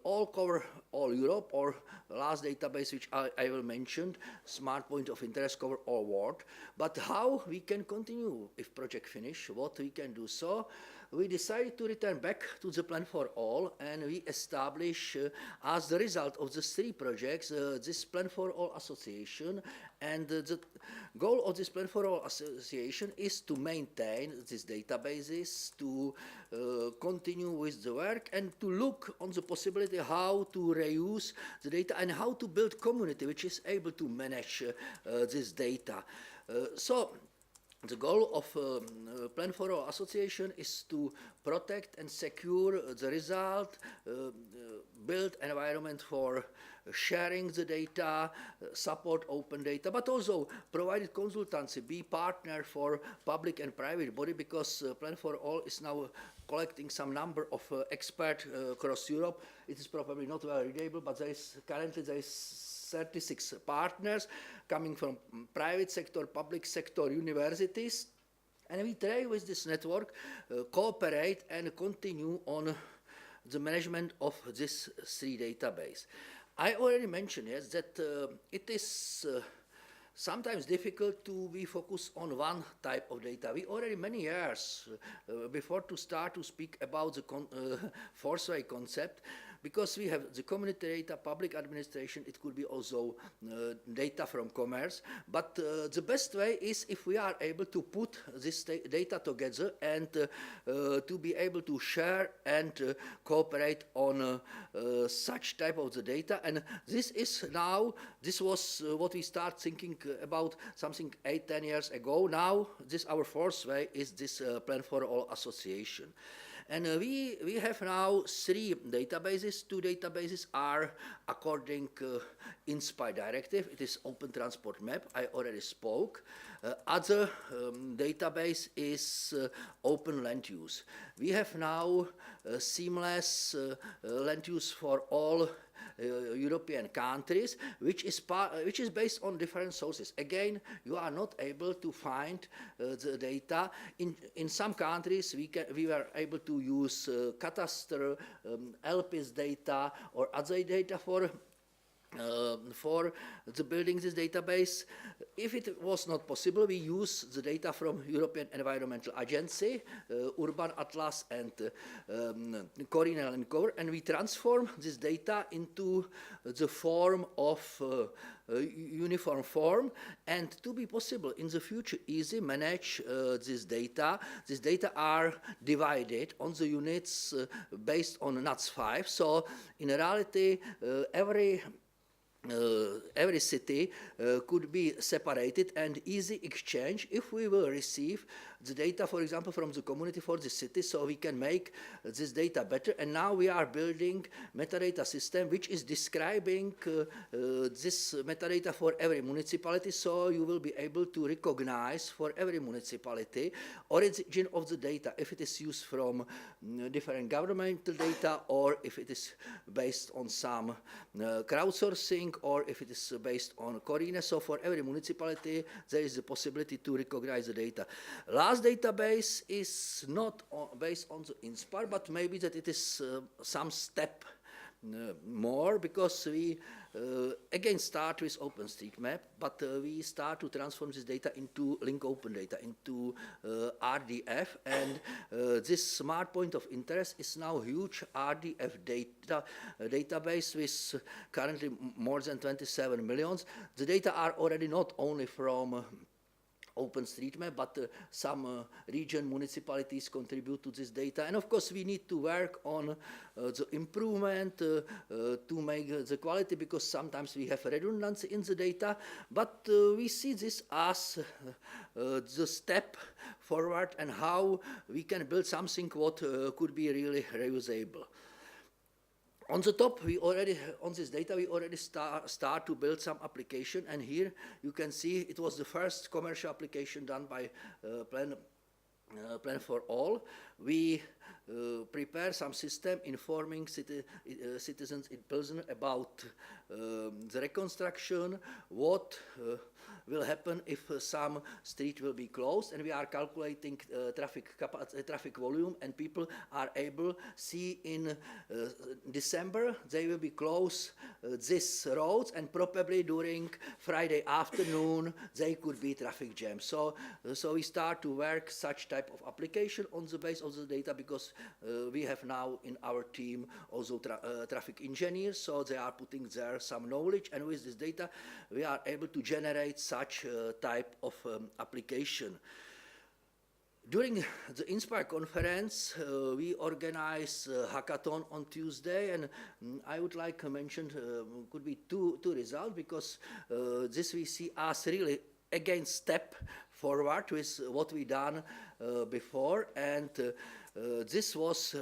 all cover all Europe, or last database which I will mention, Smart Point of Interest, cover all world. But how we can continue if project finish, what we can do. So we decided to return back to the Plan for All, and we establish, as the result of the 3 projects, this Plan for All Association. And the goal of this Plan for All Association is to maintain these databases, to continue with the work, and to look on the possibility how to reuse the data and how to build community which is able to manage this data. So the goal of Plan for All Association is to protect and secure the result, build environment for sharing the data, support open data, but also provide consultancy, be partner for public and private body, because Plan for All is now collecting some number of experts across Europe. It is probably not very readable, but currently there is 36 partners coming from private sector, public sector, universities, and we try with this network, cooperate and continue on the management of this 3 database. I already mentioned, yes, that it is sometimes difficult to be focused on one type of data. We already many years before to start to speak about the force-way concept, because we have the community data, public administration, it could be also data from commerce. But the best way is if we are able to put this data together and to be able to share and cooperate on such type of the data. And this was what we start thinking about something 8-10 years ago. Now this our fourth way is this Plan for All Association. And we have now 3 databases. 2 databases are according Inspire Directive. It is Open Transport Map, I already spoke. Other database is Open Land Use. We have now seamless land use for all European countries, which is based on different sources. Again, you are not able to find the data. In some countries, we were able to use cadastre, LPIS data, or other data for the building this database. If it was not possible, we use the data from European Environmental Agency, Urban Atlas, and Corinel and Cover, and we transform this data into the form of uniform form, and to be possible in the future easy manage this data. These data are divided on the units based on NUTS 5. So in reality, every city could be separated and easy exchange if we will receive the data, for example, from the community for the city, so we can make this data better. And now we are building metadata system which is describing this metadata for every municipality, so you will be able to recognize for every municipality origin of the data, if it is used from different governmental data, or if it is based on some crowdsourcing, or if it is based on Corine. So for every municipality there is the possibility to recognize the data. Last database is not based on the INSPIRE, but maybe that it is some step more, because we again start with Openstreetmap, but we start to transform this data into link open data, into RDF, and this smart point of interest is now huge RDF database with currently more than 27 millions. The data are already not only from Openstreetmap, but some region municipalities contribute to this data. And of course we need to work on the improvement to make the quality, because sometimes we have redundancy in the data, but we see this as the step forward and how we can build something what could be really reusable. On the top, on this data, we already start to build some application, and here you can see it was the first commercial application done by Plan for All. We prepare some system informing citizens in Pilsen about the reconstruction, what will happen if some street will be closed, and we are calculating traffic volume, and people are able see in December they will be closed this roads, and probably during Friday afternoon they could be traffic jam. So we start to work such type of application on the base of the data, because we have now in our team also traffic engineers, so they are putting there some knowledge, and with this data we are able to generate such type of application. During the INSPIRE conference, we organized a hackathon on Tuesday, and I would like to mention could be two results, because this we see as really again step forward with what we done before, and this was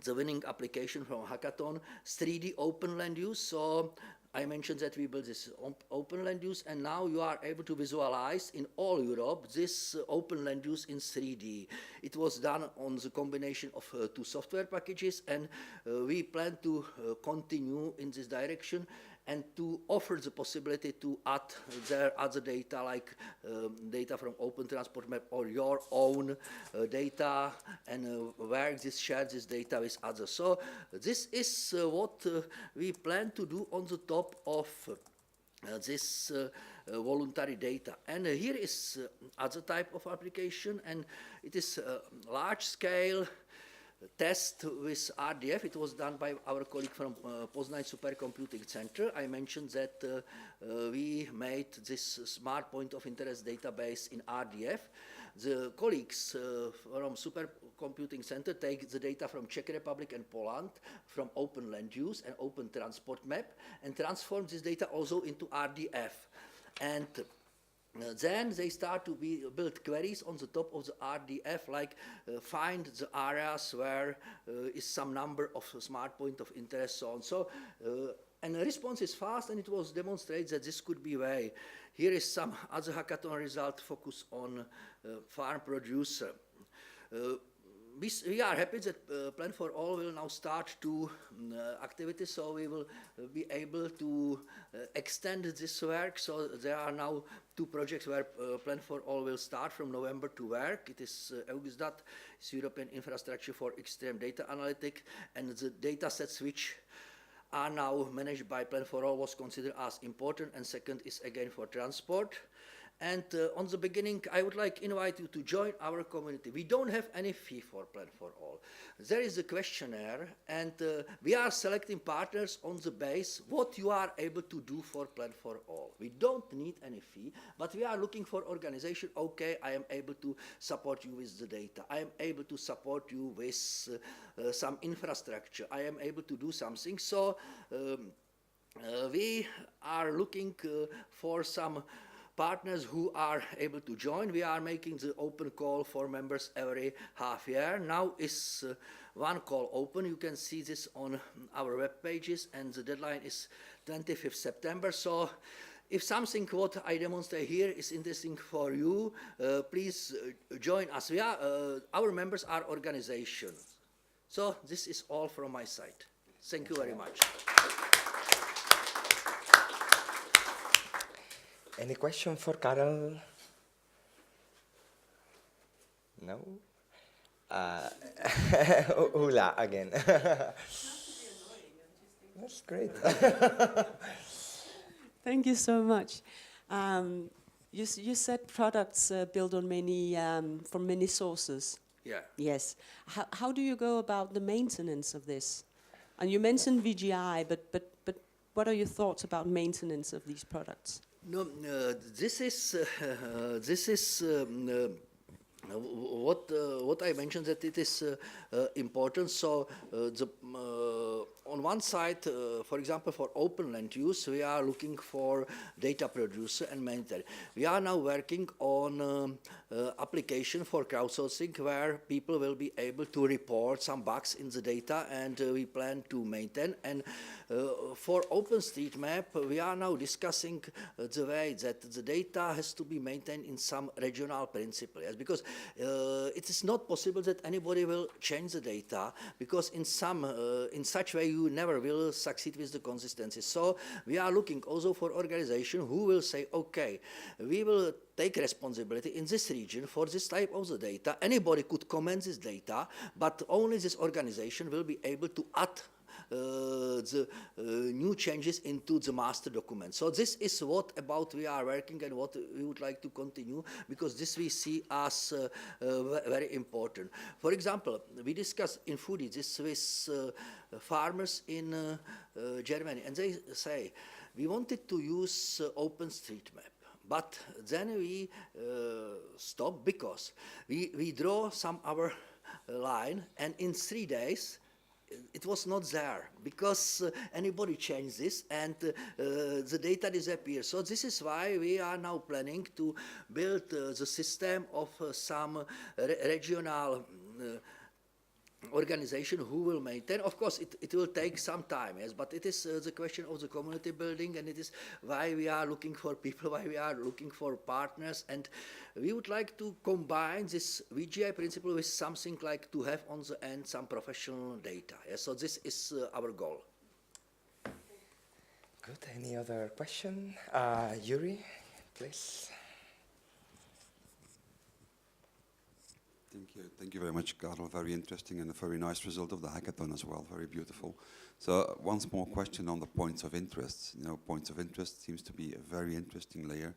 the winning application from hackathon, 3D open land use. So I mentioned that we built this open land use, and now you are able to visualize in all Europe this open land use in 3D. It was done on the combination of two software packages, and we plan to continue in this direction and to offer the possibility to add their other data, like data from Openstreetmap or your own data, and where this shares this data with others. So this is what we plan to do on the top of this voluntary data. And here is other type of application, and it is large scale test with RDF. It was done by our colleague from Poznań Supercomputing Center. I mentioned that we made this smart point of interest database in RDF. The colleagues from Supercomputing Center take the data from Czech Republic and Poland, from Open Land Use and Open Transport Map, and transform this data also into RDF. And then they start to build queries on the top of the RDF, like find the areas where is some number of smart point of interest, so on. So, and the response is fast, and it was demonstrated that this could be way. Here is some other hackathon result focus on farm producer. We are happy that Plan for All will now start two activities, so we will be able to extend this work. So there are now two projects where Plan for All will start from November to work. It is EUXDAT, it's European Infrastructure for Extreme Data Analytics, and the data sets which are now managed by Plan for All was considered as important, and second is again for transport. And on the beginning, I would like to invite you to join our community. We don't have any fee for Plan for All. There is a questionnaire, and we are selecting partners on the base what you are able to do for Plan for All. We don't need any fee, but we are looking for organization. Okay, I am able to support you with the data. I am able to support you with some infrastructure. I am able to do something. So we are looking for some partners who are able to join. We are making the open call for members every half year. Now is one call open. You can see this on our web pages, and the deadline is 25th September. So if something what I demonstrate here is interesting for you, please join us. Our members are organizations. So this is all from my side. Thank you very much. Any question for Carol? No? Hula again. That's great. Thank you so much. You said products built on many from many sources. Yeah. Yes. How do you go about the maintenance of this? And you mentioned VGI, but what are your thoughts about maintenance of these products? No, this is what I mentioned, that it is important. So on one side, for example, for open land use, we are looking for data producer and maintainer. We are now working on application for crowdsourcing, where people will be able to report some bugs in the data, and we plan to maintain. And for Openstreetmap, we are now discussing the way that the data has to be maintained in some regional principle. Yes, because it is not possible that anybody will change the data, because in such way you never will succeed with the consistency. So we are looking also for organization who will say, okay, we will take responsibility in this region for this type of the data. Anybody could comment this data, but only this organization will be able to add the new changes into the master document. So this is what about we are working and what we would like to continue, because this we see as very important. For example, we discussed in foodie this with farmers in Germany, and they say, we wanted to use Openstreetmap. But then we stop, because we draw some other line, and in 3 days it was not there, because anybody changed this, and the data disappears. So this is why we are now planning to build the system of some regional organization who will maintain. Of course, it will take some time, yes, but it is the question of the community building, and it is why we are looking for people, why we are looking for partners, and we would like to combine this VGI principle with something like to have on the end some professional data. Yes, so this is our goal. Good. Any other question? Yuri, please. Thank you very much, Carol. Very interesting and a very nice result of the hackathon as well. Very beautiful. So one small question on the points of interest. You know, points of interest seems to be a very interesting layer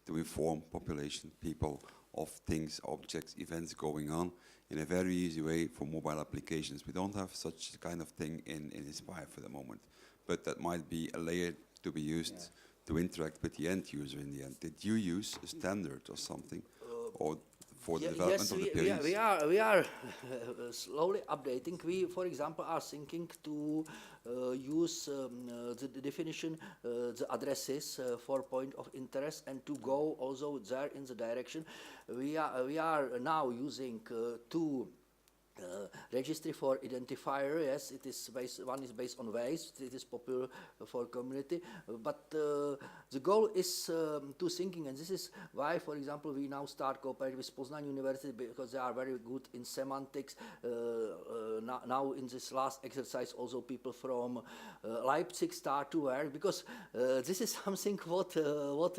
to inform population, people of things, objects, events going on in a very easy way for mobile applications. We don't have such kind of thing in Inspire for the moment, but that might be a layer to be used to interact with the end user in the end. Did you use a standard or something, or for the development of the PLEs? We are slowly updating. We, for example, are thinking to use the definition, the addresses for point of interest, and to go also there in the direction. We are now using two registry for identifier. Yes, it is based. One is based on waste. It is popular for community, but the goal is to thinking, and this is why, for example, we now start cooperating with Poznań University, because they are very good in semantics. Now in this last exercise, also people from Leipzig start to work, because this is something what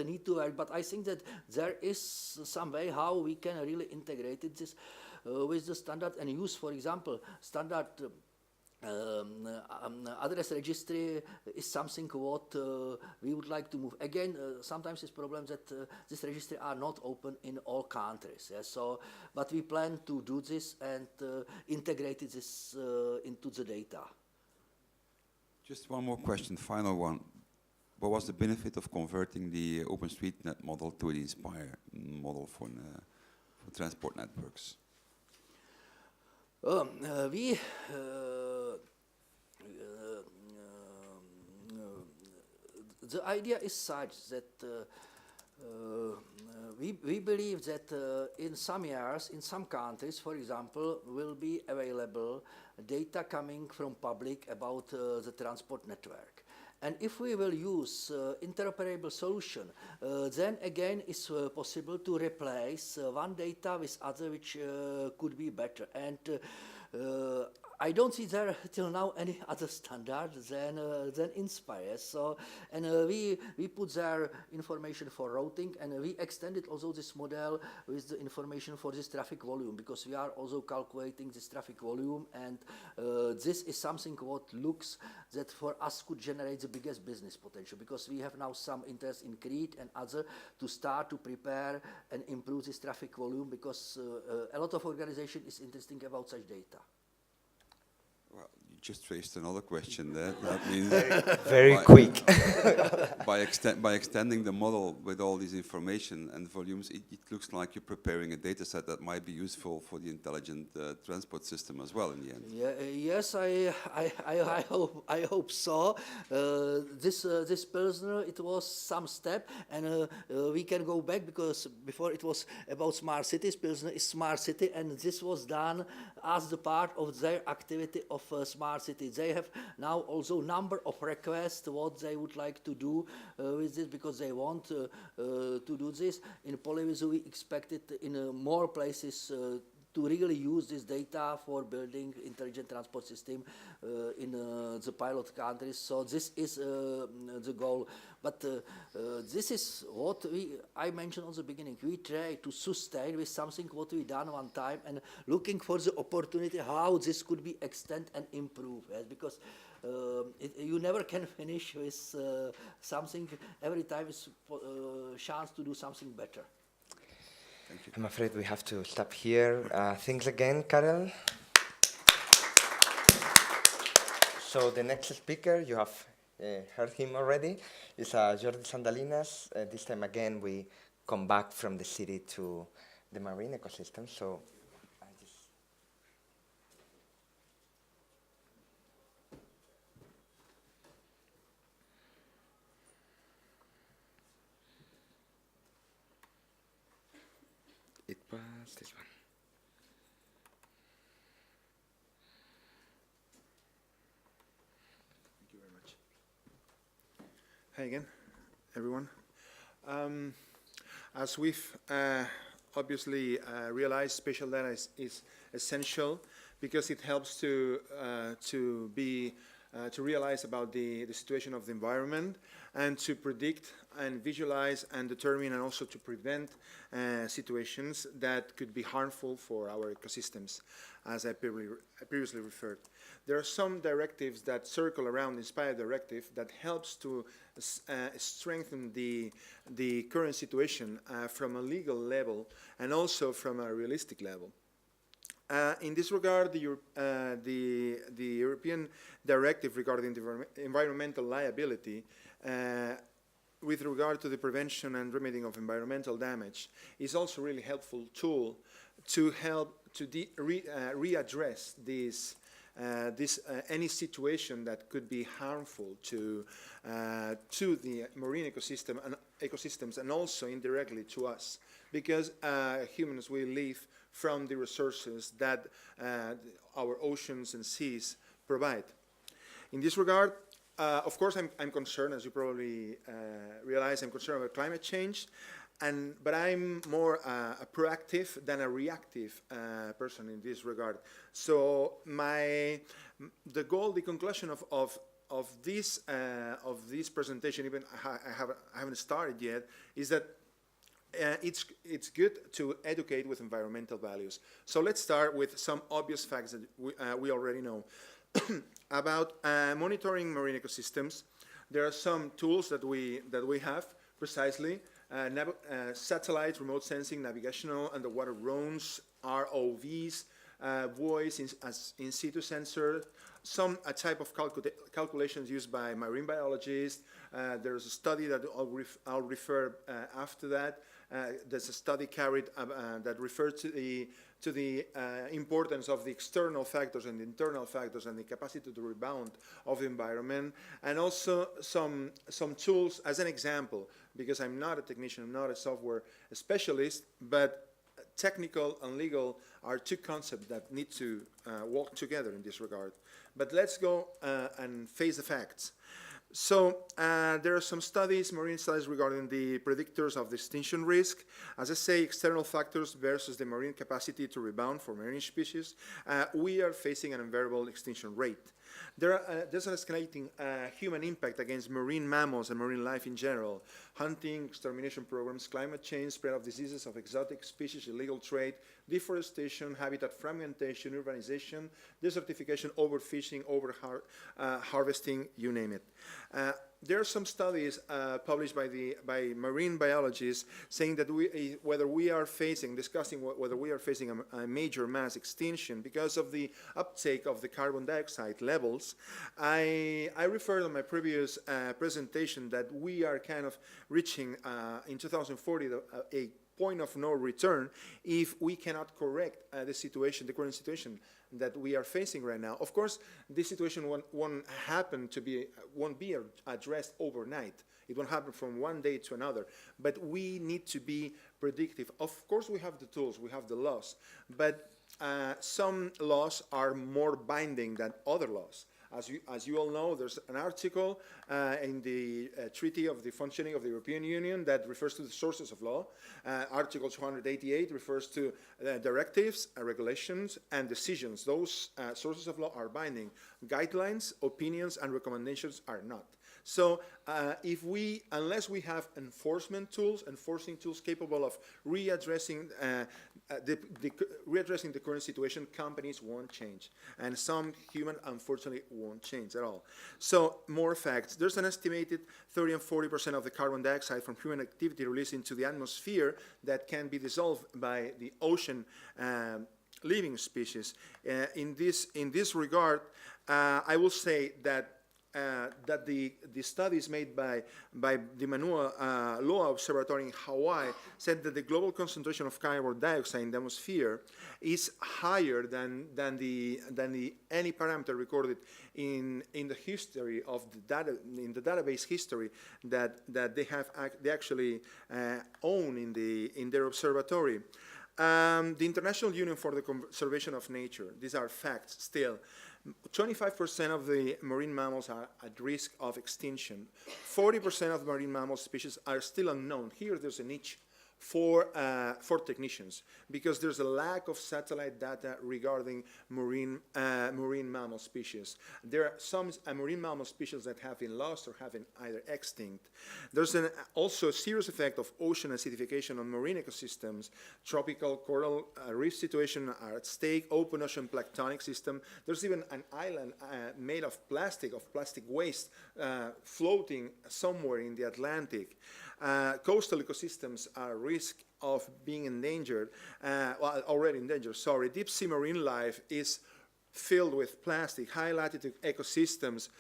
need to work. But I think that there is some way how we can really integrate this with the standard and use, for example, standard address registry is something what we would like to move. Again, sometimes it's problem that this registry are not open in all countries. Yeah? So, but we plan to do this and integrate this into the data. Just one more question, final one. What was the benefit of converting the OpenStreetMap model to the Inspire model for transport networks? The idea is such that We believe that in some years, in some countries, for example, will be available data coming from public about the transport network. And if we will use interoperable solution, then again it's possible to replace one data with other which could be better. And I don't see there till now any other standard than Inspire. So, and we put there information for routing, and we extended also this model with the information for this traffic volume, because we are also calculating this traffic volume, and this is something what looks that for us could generate the biggest business potential, because we have now some interest in Crete and other to start to prepare and improve this traffic volume, because a lot of organization is interested about such data. Well, you just raised another question there. That means Very quick. by extending the model with all this information and volumes, it looks like you're preparing a data set that might be useful for the intelligent transport system as well in the end. Yeah, yes, I hope so. This Pilsner, it was some step, and we can go back, because before it was about smart cities. Pilsner is smart city, and this was done as the part of their activity of smart city. They have now also number of requests what they would like to do with this, because they want to do this. In Polyvisu, we expected in more places to really use this data for building intelligent transport system in the pilot countries. So this is the goal. But this is what I mentioned at the beginning. We try to sustain with something what we done one time, and looking for the opportunity how this could be extend and improve. Yes? Because you never can finish with something. Every time is chance to do something better. I'm afraid we have to stop here. Thanks again, Karel. So the next speaker, you have heard him already, is Jordi Sandalinas. This time again, we come back from the city to the marine ecosystem. So I just... It was this one. Thank you very much. Hi again, everyone. As we've obviously realized, spatial data is essential, because it helps to realize about the situation of the environment, and to predict and visualize and determine, and also to prevent situations that could be harmful for our ecosystems, as I previously referred. There are some directives that circle around the Inspire Directive that helps to strengthen the current situation from a legal level and also from a realistic level. In this regard, the European Directive regarding the environmental liability with regard to the prevention and remedying of environmental damage is also a really helpful tool to help to readdress any situation that could be harmful to the marine ecosystems and also indirectly to us, because humans will live from the resources that our oceans and seas provide. In this regard, of course, I'm concerned, as you probably realize, I'm concerned about climate change, but I'm more a proactive than a reactive person in this regard. So the conclusion of this presentation, even I haven't started yet, is that it's good to educate with environmental values. So let's start with some obvious facts that we already know. About monitoring marine ecosystems. There are some tools that we have, precisely. Satellite, remote sensing, navigational, underwater drones, ROVs, voice in situ sensor, some type of calculations used by marine biologists. There's a study that I'll refer after that. There's a study carried that refers to to the importance of the external factors and the internal factors and the capacity to rebound of the environment, and also some tools as an example, because I'm not a technician, I'm not a software specialist, but technical and legal are two concepts that need to work together in this regard. But let's go and face the facts. So there are some studies, marine studies, regarding the predictors of the extinction risk. As I say, external factors versus the marine capacity to rebound for marine species. We are facing an unbearable extinction rate. There's an escalating human impact against marine mammals and marine life in general. Hunting, extermination programs, climate change, spread of diseases of exotic species, illegal trade, deforestation, habitat fragmentation, urbanization, desertification, overfishing, harvesting, you name it. There are some studies published by marine biologists saying that discussing whether we are facing a major mass extinction because of the uptake of the carbon dioxide levels. I referred on my previous presentation that we are kind of reaching in 2040 a point of no return if we cannot correct the current situation that we are facing right now. Of course, this situation won't be addressed overnight. It won't happen from one day to another. But we need to be predictive. Of course, we have the tools, we have the laws, but some laws are more binding than other laws. As you all know, there's an article in the Treaty of the Functioning of the European Union that refers to the sources of law. Article 288 refers to directives, regulations, and decisions. Those sources of law are binding. Guidelines, opinions, and recommendations are not. So unless we have enforcing tools capable of readdressing the current situation, companies won't change. And some human, unfortunately, won't change at all. So more facts. There's an estimated 30 and 40% of the carbon dioxide from human activity released into the atmosphere that can be dissolved by the ocean living species. In this regard, I will say that the studies made by the Mauna Loa Observatory in Hawaii said that the global concentration of carbon dioxide in the atmosphere is higher than any parameter recorded in the history of the data, in the database history that they actually own in their observatory. The International Union for the Conservation of Nature. These are facts still. 25% of the marine mammals are at risk of extinction. 40% of marine mammal species are still unknown. Here there's a niche for technicians because there's a lack of satellite data regarding marine mammal species. There are some marine mammal species that have been lost or have been either extinct. There's also a serious effect of ocean acidification on marine ecosystems. Tropical coral reef situation are at stake, open ocean planktonic system. There's even an island made of plastic waste floating somewhere in the Atlantic. Coastal ecosystems are at risk of being endangered, already endangered, sorry. Deep sea marine life is filled with plastic. High latitude ecosystems,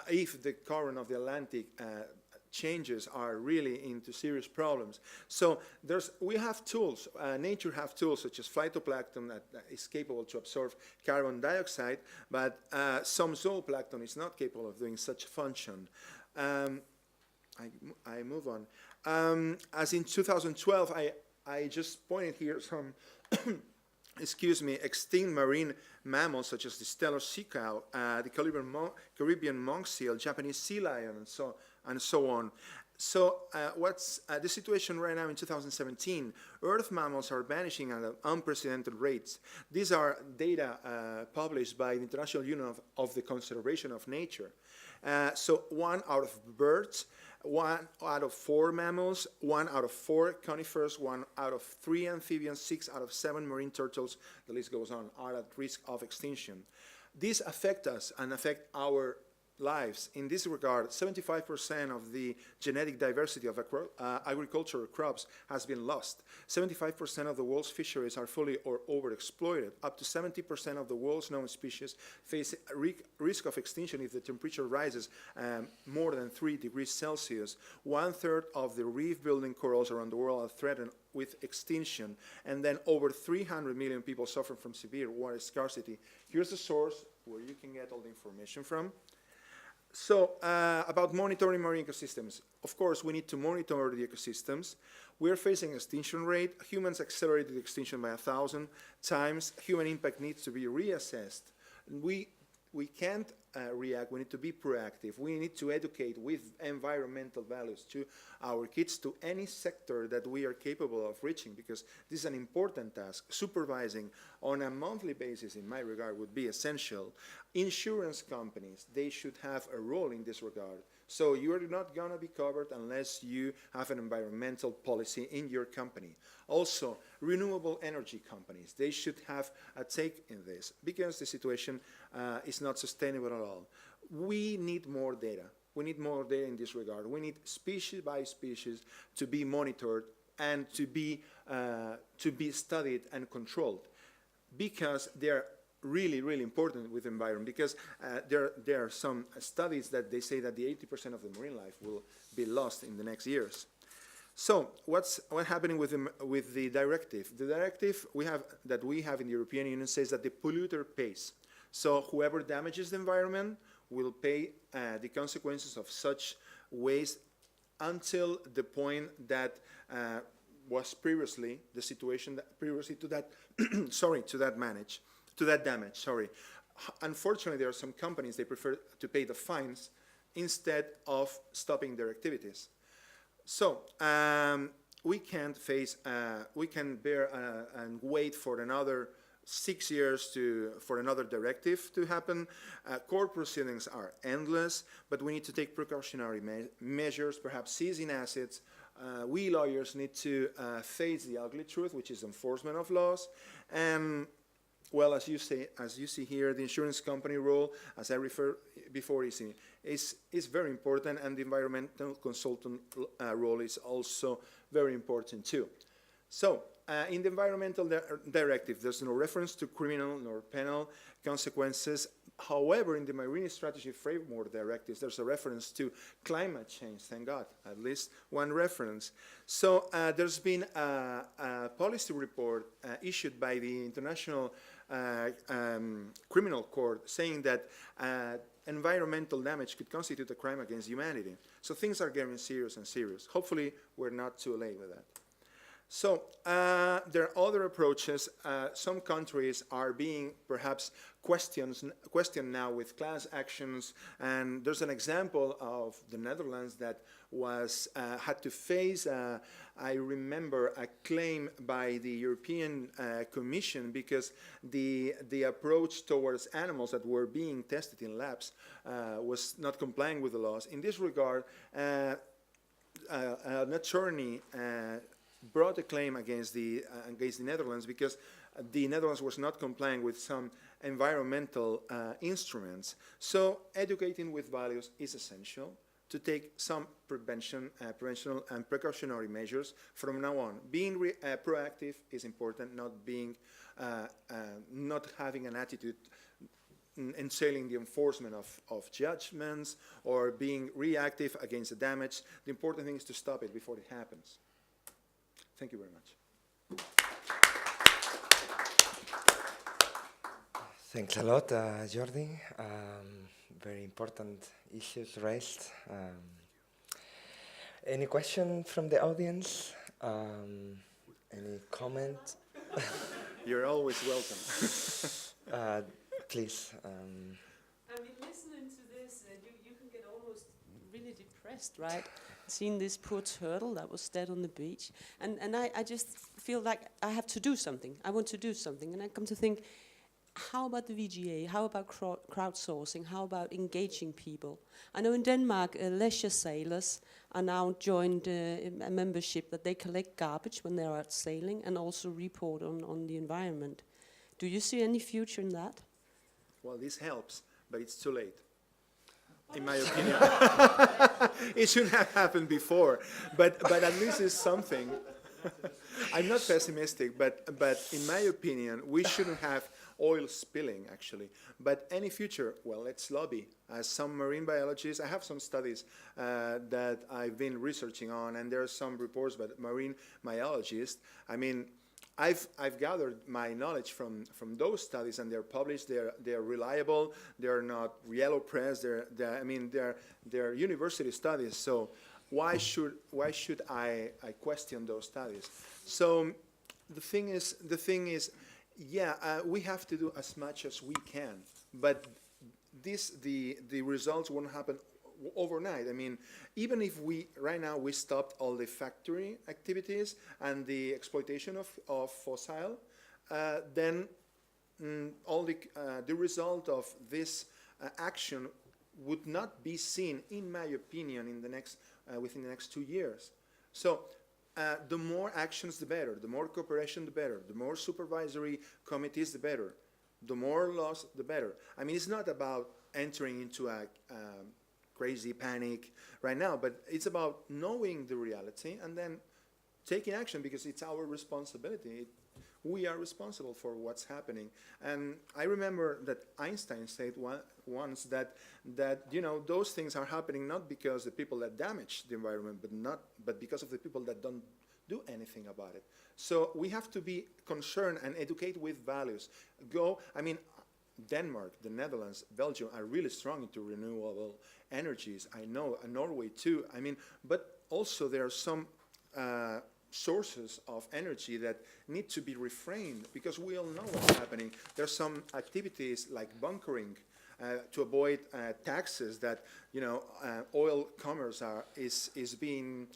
if the current of the Atlantic changes, are really into serious problems. So we have tools, nature have tools such as phytoplankton that is capable to absorb carbon dioxide, but some zooplankton is not capable of doing such function. I move on. As in 2012, I just pointed here some, extinct marine mammals such as the stellar sea cow, the Caribbean monk seal, Japanese sea lion, and so on. So what's the situation right now in 2017? Earth mammals are vanishing at unprecedented rates. These are data published by the International Union of the Conservation of Nature. So 1 out of birds, 1 out of 4 mammals, 1 out of 4 conifers, 1 out of 3 amphibians, 6 out of 7 marine turtles, the list goes on, are at risk of extinction. These affect us and affect our lives. In this regard, 75% of the genetic diversity of agricultural crops has been lost. 75% of the world's fisheries are fully or overexploited. Up to 70% of the world's known species face risk of extinction if the temperature rises more than 3 degrees Celsius. 1/3 of the reef-building corals around the world are threatened with extinction, and then over 300 million people suffer from severe water scarcity. Here's the source where you can get all the information from. So about monitoring marine ecosystems. Of course, we need to monitor the ecosystems. We're facing extinction rate. Humans accelerated extinction by 1,000 times. Human impact needs to be reassessed. We can't react. We need to be proactive. We need to educate with environmental values to our kids, to any sector that we are capable of reaching, because this is an important task. Supervising on a monthly basis, in my regard, would be essential. Insurance companies, they should have a role in this regard. So you're not going to be covered unless you have an environmental policy in your company. Also, renewable energy companies, they should have a take in this, because the situation is not sustainable at all. We need more data. We need more data in this regard. We need species by species to be monitored and to be studied and controlled, because they are really, really important with the environment, because there are some studies that they say that the 80% of the marine life will be lost in the next years. So what's happening with the directive? The directive we have in the European Union says that the polluter pays. So whoever damages the environment will pay the consequences of such waste until the point that was previously the situation that previously to that to that damage. Unfortunately, there are some companies, they prefer to pay the fines instead of stopping their activities. So we can bear and wait for another 6 years for another directive to happen. Court proceedings are endless, but we need to take precautionary measures, perhaps seizing assets. We lawyers need to face the ugly truth, which is enforcement of laws. And well, as you see here, the insurance company role, as I referred before, is very important, and the environmental consultant role is also very important too. So, in the environmental directive, there's no reference to criminal nor penal consequences. However, in the Marine Strategy Framework Directive, there's a reference to climate change, thank God, at least one reference. So there's been a policy report issued by the International Criminal Court saying that environmental damage could constitute a crime against humanity. So things are getting serious and serious. Hopefully, we're not too late with that. So there are other approaches. Some countries are being perhaps questioned now with class actions, and there's an example of the Netherlands that had to face, I remember, a claim by the European Commission because the approach towards animals that were being tested in labs was not complying with the laws. In this regard, an attorney brought a claim against the Netherlands because the Netherlands was not complying with some environmental instruments. So educating with values is essential to take some preventional and precautionary measures from now on. Being proactive is important, not having an attitude entailing the enforcement of judgments or being reactive against the damage. The important thing is to stop it before it happens. Thank you very much. Thanks a lot, Jordi. Very important issues raised. Any question from the audience? Any comment? You're always welcome. Please. I mean, listening to this, you can get almost really depressed, right? Seeing this poor turtle that was dead on the beach. And I just feel like I have to do something. I want to do something. And I come to think, how about the VGA? How about crowdsourcing? How about engaging people? I know in Denmark, leisure sailors are now joined a membership that they collect garbage when they're out sailing and also report on the environment. Do you see any future in that? Well, this helps, but it's too late. In my opinion, it should have happened before, but at least it's something. I'm not pessimistic, but in my opinion, we shouldn't have oil spilling, actually. But any future, well, let's lobby. As some marine biologists, I have some studies that I've been researching on, and there are some reports by marine biologists. I mean, I've gathered my knowledge from those studies, and they're published. They're reliable. They're not yellow press. They're university studies. So why should I question those studies? So the thing is, yeah, we have to do as much as we can, but the results won't happen overnight. I mean, even if right now we stopped all the factory activities and the exploitation of fossil, then all the result of this action would not be seen, in my opinion, within the next 2 years. So the more actions, the better. The more cooperation, the better. The more supervisory committees, the better. The more laws, the better. I mean, it's not about entering into a crazy panic right now, but it's about knowing the reality and then taking action, because it's our responsibility. We are responsible for what's happening. And I remember that Einstein said once that those things are happening not because the people that damage the environment, but because of the people that don't do anything about it. So we have to be concerned and educate with values. Denmark, the Netherlands, Belgium are really strong into renewable energies. I know, Norway too. But also there are some sources of energy that need to be refrained, because we all know what's happening. There are some activities like bunkering to avoid taxes that oil commerce is being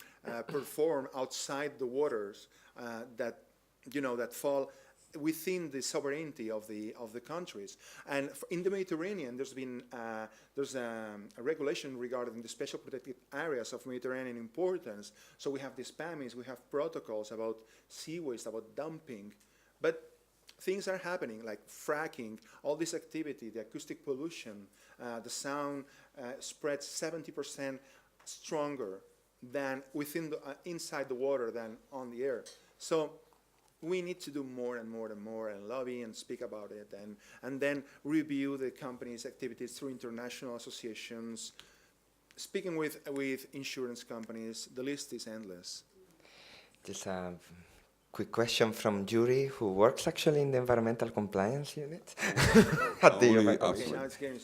performed outside the waters that fall within the sovereignty of the countries. And in the Mediterranean, there's a regulation regarding the special protected areas of Mediterranean importance. So we have these PAMIs, we have protocols about sea waste, about dumping. But things are happening, like fracking, all this activity, the acoustic pollution, the sound spreads 70% stronger than inside the water than on the air. So we need to do more and more and more, and lobby and speak about it, and then review the company's activities through international associations, speaking with insurance companies. The list is endless. Just a quick question from Yuri, who works actually in the environmental compliance unit.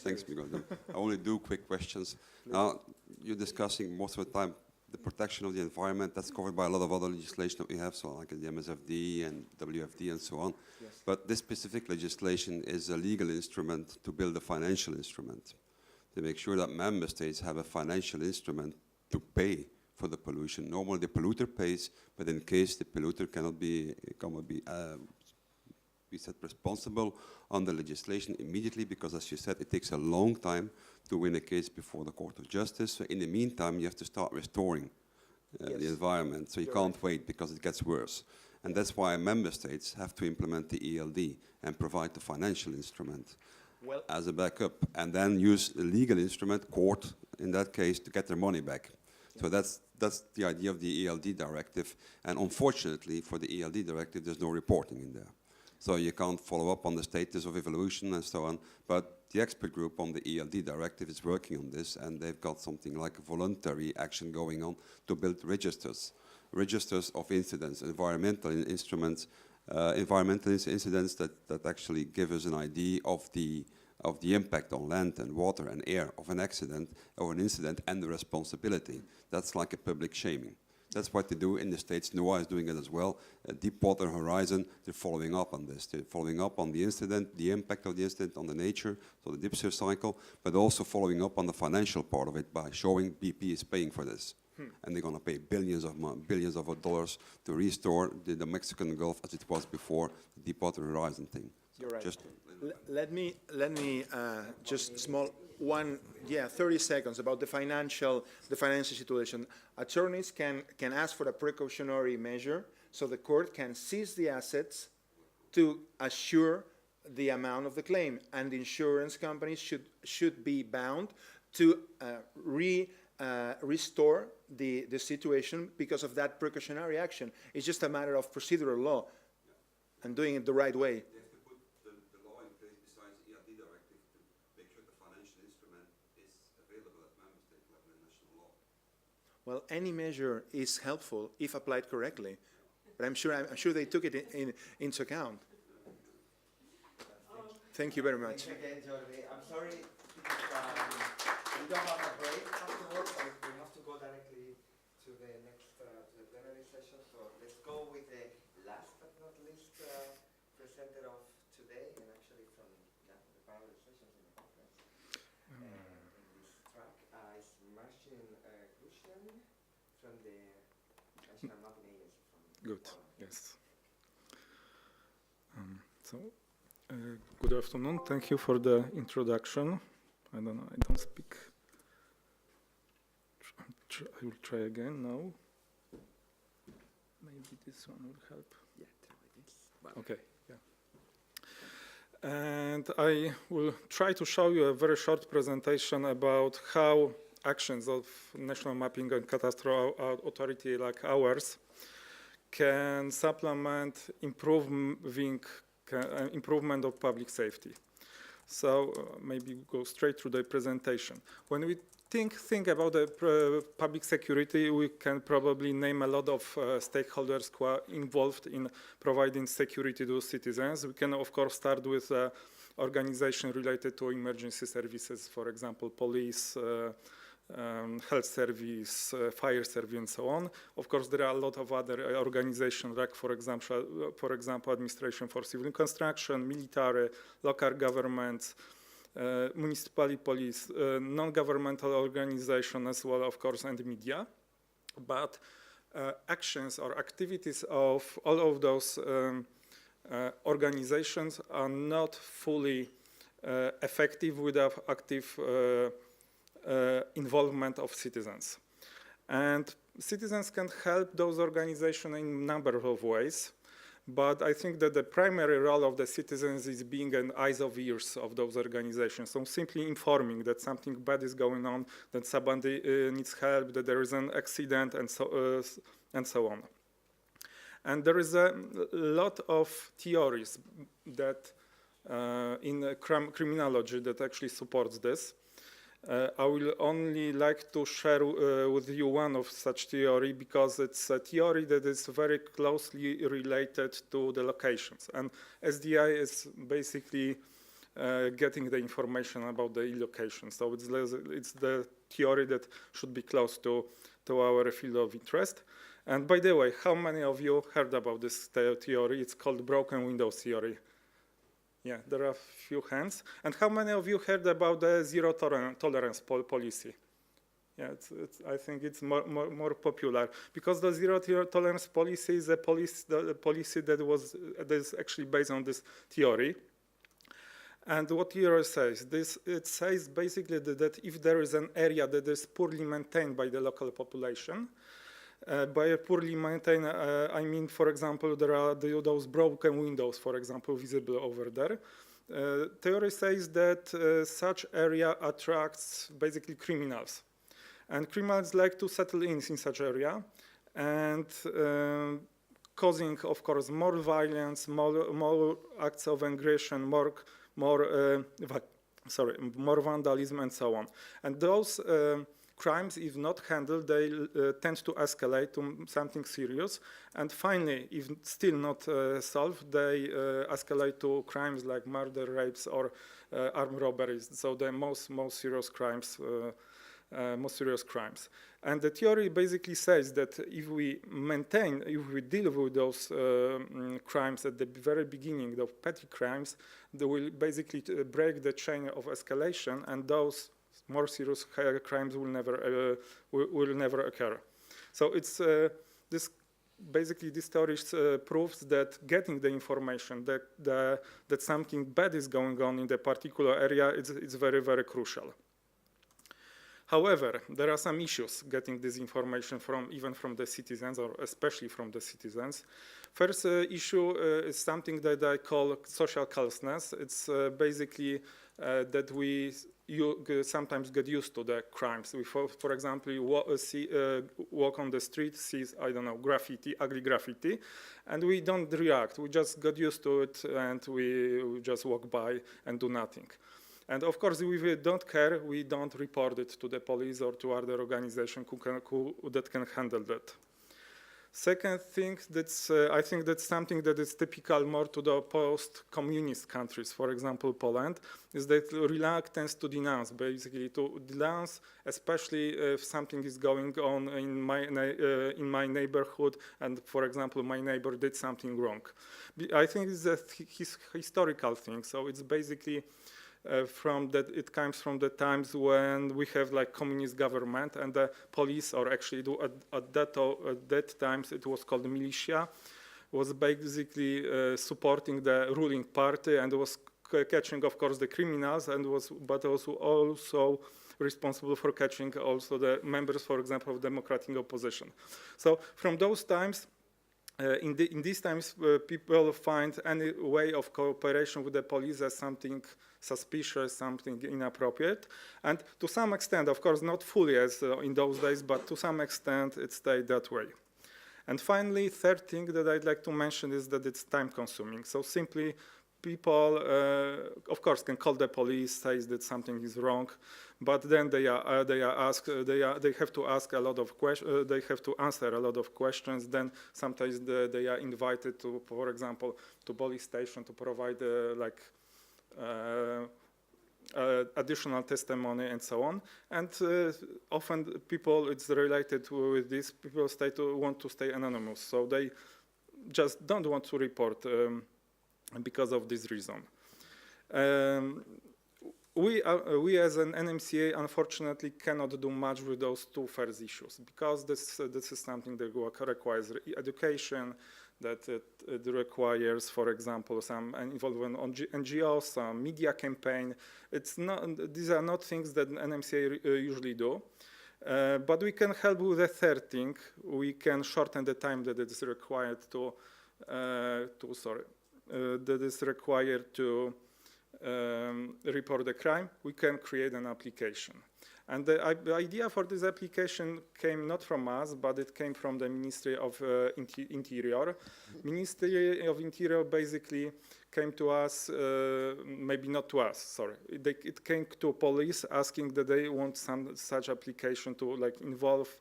Thanks, Miguel. I only do quick questions. Now, you're discussing most of the time the protection of the environment. That's covered by a lot of other legislation that we have, so like the MSFD and WFD and so on. Yes. But this specific legislation is a legal instrument to build a financial instrument, to make sure that member states have a financial instrument to pay for the pollution. Normally the polluter pays, but in case the polluter cannot be set responsible on the legislation immediately, because as you said, it takes a long time to win a case before the Court of Justice. So in the meantime, you have to start restoring the environment. So you can't wait, because it gets worse. And that's why member states have to implement the ELD and provide the financial instrument as a backup, and then use the legal instrument, court in that case, to get their money back. So that's the idea of the ELD directive. And unfortunately, for the ELD directive, there's no reporting in there. So you can't follow up on the status of evolution and so on. But the expert group on the ELD directive is working on this, and they've got something like a voluntary action going on to build registers of incidents, environmental instruments, environmental incidents that actually give us an idea of the impact on land and water and air of an accident or an incident and the responsibility. That's like a public shaming. That's what they do in the States. NOAA is doing it as well. Deepwater Horizon, they're following up on this. They're following up on the incident, the impact of the incident on the nature, so the dipster cycle, but also following up on the financial part of it by showing BP is paying for this. And they're going to pay billions of dollars to restore the Mexican Gulf as it was before the Deepwater Horizon thing. So you're right. Just let me just 30 seconds about the financial situation. Attorneys can ask for a precautionary measure, so the court can seize the assets to assure the amount of the claim, and the insurance companies should be bound to restore the situation because of that precautionary action. It's just a matter of procedural law and doing it the right way. They have to put the law in available at member state level in national law. Well, any measure is helpful if applied correctly, but I'm sure they took it into account. Thank you very much. Thanks again, Jordi. I'm sorry because we don't have a break afterwards, so we have to go directly to the next to the plenary session. So let's go with the last but not least presenter of today, and actually from the parallel sessions in the conference. In this track is Marcin from the National Mapping Agency. Good, yes. Good afternoon. Thank you for the introduction. I don't know, I don't speak. I will try again now. Maybe this one will help. Yeah, try this. Well. Okay, yeah. And I will try to show you a very short presentation about how actions of National Mapping and Catastrophe Authority like ours can supplement improvement of public safety. So maybe go straight to the presentation. When we think about the public security, we can probably name a lot of stakeholders who are involved in providing security to citizens. We can, of course, start with organization related to emergency services, for example, police, health service, fire service, and so on. Of course, there are a lot of other organizations, like, for example, Administration for Civil Construction, military, local governments, municipal police, non-governmental organization as well, of course, and media. But actions or activities of all of those organizations are not fully effective without active involvement of citizens. And citizens can help those organizations in a number of ways, but I think that the primary role of the citizens is being an eyes of ears of those organizations. So simply informing that something bad is going on, that somebody needs help, that there is an accident, and so on. And there is a lot of theories that in criminology that actually supports this. I will only like to share with you one of such theory because it's a theory that is very closely related to the locations. And SDI is basically getting the information about the location. So it's the theory that should be close to our field of interest. And by the way, how many of you heard about this theory? It's called broken windows theory. Yeah, there are a few hands. And how many of you heard about the zero tolerance policy? Yeah, I think it's more popular because the zero tolerance policy is a policy that is actually based on this theory. And what theory says? It says basically that if there is an area that is poorly maintained by the local population, by poorly maintained, I mean, for example, there are those broken windows, for example, visible over there. Theory says that such area attracts basically criminals. And criminals like to settle in such area and causing, of course, more violence, more acts of aggression, more vandalism, and so on. And those crimes, if not handled, they tend to escalate to something serious. And finally, if still not solved, they escalate to crimes like murder, rapes, or armed robberies. So the most serious crimes. And the theory basically says that if we deal with those crimes at the very beginning, the petty crimes, they will basically break the chain of escalation, and those more serious crimes will never occur. So it's this theory proves that getting the information that something bad is going on in the particular area is very, very crucial. However, there are some issues getting this information even from the citizens, or especially from the citizens. First issue is something that I call social callousness. It's basically that we sometimes get used to the crimes. We, for example, walk on the street, see, I don't know, graffiti, ugly graffiti, and we don't react. We just got used to it, and we just walk by and do nothing. And of course, if we don't care, we don't report it to the police or to other organizations that can handle that. Second thing, I think that's something that is typical more to the post-communist countries, for example, Poland, is that reluctance to denounce, basically to denounce, especially if something is going on in my neighborhood and, for example, my neighbor did something wrong. I think it's a historical thing, so it's basically it comes from the times when we have like communist government and the police, or actually at that times it was called militia, was basically supporting the ruling party and was catching, of course, the criminals, and but also responsible for catching also the members, for example, of democratic opposition. So from those times, in these times, people find any way of cooperation with the police as something suspicious, something inappropriate. And to some extent, of course, not fully as in those days, but to some extent, it stayed that way. And finally, third thing that I'd like to mention is that it's time consuming. So simply, people, of course, can call the police, say that something is wrong, but then they have to ask a lot of questions. They have to answer a lot of questions. Then sometimes they are invited to, for example, to police station to provide additional testimony and so on. And often people, it's related with this. People want to stay anonymous, so they just don't want to report because of this reason. We as an NMCA unfortunately cannot do much with those two first issues, because this is something that requires education, that it requires, for example, some involvement on NGOs, some media campaign. These are not things that NMCA usually do. But we can help with the third thing. We can shorten the time that it is required to report the crime. We can create an application. And the idea for this application came not from us, but it came from the Ministry of Interior. Ministry of Interior basically came to us, maybe not to us, sorry. It came to police asking that they want such application to involve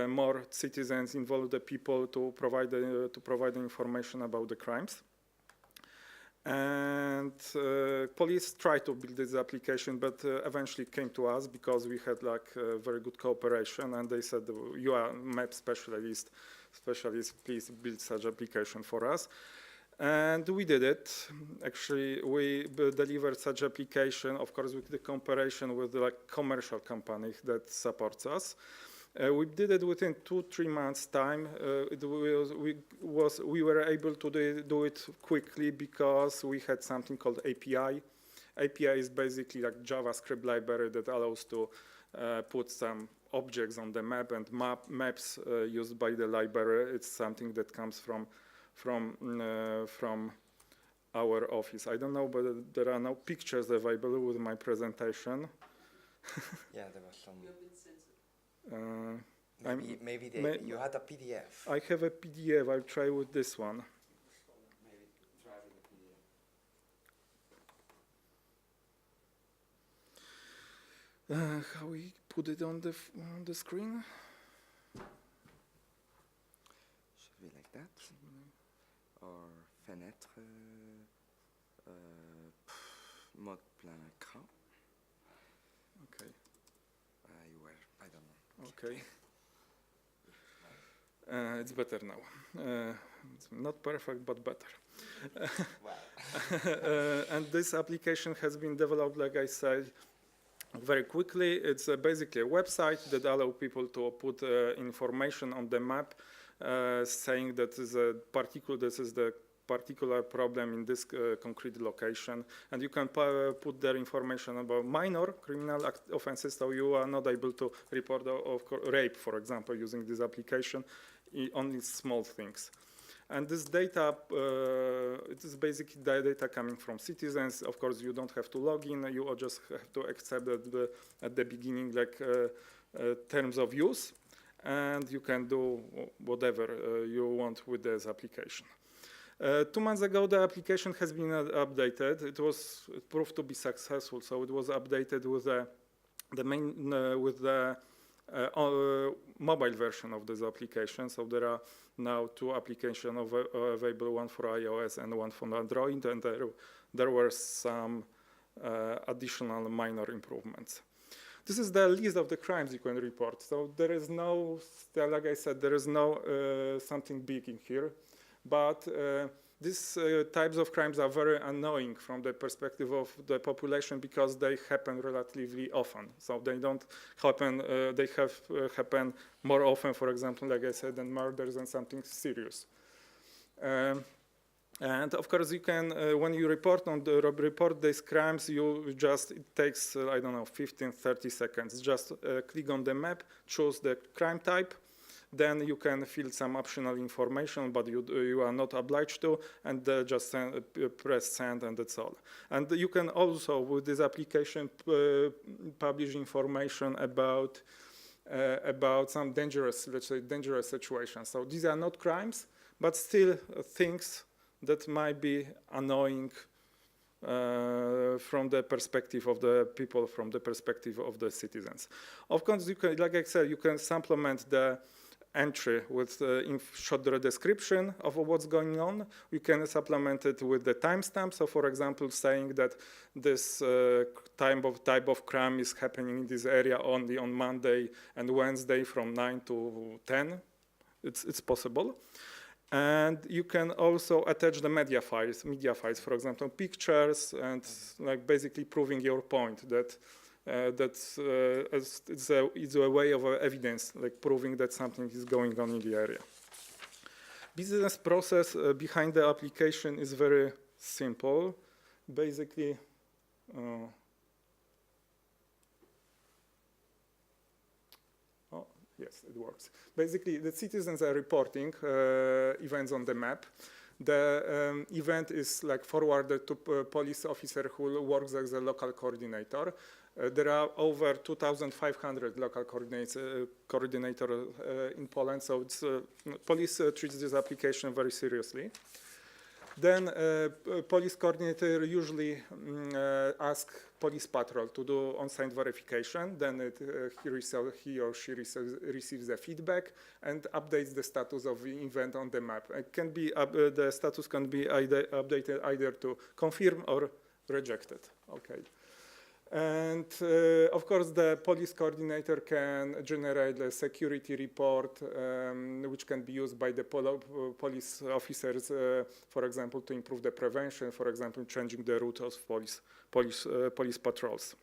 more citizens, involve the people to provide the information about the crimes. And police tried to build this application, but eventually came to us because we had very good cooperation, and they said, you are map specialist, please build such application for us. And we did it. Actually, we delivered such application, of course, with the cooperation with commercial companies that supports us. We did it within 2-3 months' time. We were able to do it quickly because we had something called API. API is basically like JavaScript library that allows to put some objects on the map, and maps used by the library. It's something that comes from our office. I don't know, but there are no pictures available with my presentation. Yeah, there was some. Maybe you had a PDF. I have a PDF. I'll try with this one. Maybe try with the PDF. How we put it on the screen? Should be like that, or fenêtre, mode plein écran. Okay. I don't know. Okay. It's better now. It's not perfect, but better. And this application has been developed, like I said, very quickly. It's basically a website that allows people to put information on the map, saying that this is the particular problem in this concrete location, and you can put their information about minor criminal offenses, so you are not able to report rape, for example, using this application, only small things. And this data, it is basically the data coming from citizens. Of course, you don't have to log in, you just have to accept at the beginning terms of use, and you can do whatever you want with this application. 2 months ago, the application has been updated. It proved to be successful, so it was updated with the mobile version of this application. So there are now 2 applications available, one for iOS and one for Android, and there were some additional minor improvements. This is the list of the crimes you can report. So there is no, like I said, there is no something big in here, but these types of crimes are very annoying from the perspective of the population because they happen relatively often. So they don't happen, they have happen more often, for example, like I said, than murders and something serious. And of course, you can, when you report these crimes, it takes, I don't know, 15, 30 seconds. Just click on the map, choose the crime type, then you can fill some optional information, but you are not obliged to, and just press send, and that's all. And you can also, with this application, publish information about some dangerous, let's say, dangerous situations. So these are not crimes, but still things that might be annoying from the perspective of the people, from the perspective of the citizens. Of course, you can, like I said, you can supplement the entry with short description of what's going on. We can supplement it with the timestamp. So, for example, saying that this type of crime is happening in this area only on Monday and Wednesday from 9 to 10. It's possible. And you can also attach the media files, for example, pictures, and like basically proving your point that it's a way of evidence, like proving that something is going on in the area. Business process behind the application is very simple. Basically, yes, it works. Basically, the citizens are reporting events on the map. The event is like forwarded to a police officer who works as a local coordinator. There are over 2,500 local coordinators in Poland, so police treats this application very seriously. Then police coordinator usually asks police patrol to do on-site verification. Then he or she receives the feedback and updates the status of the event on the map. It can be the status can be updated either to confirm or rejected. Okay. And of course, the police coordinator can generate a security report, which can be used by the police officers, for example, to improve the prevention, for example, changing the route of police patrols.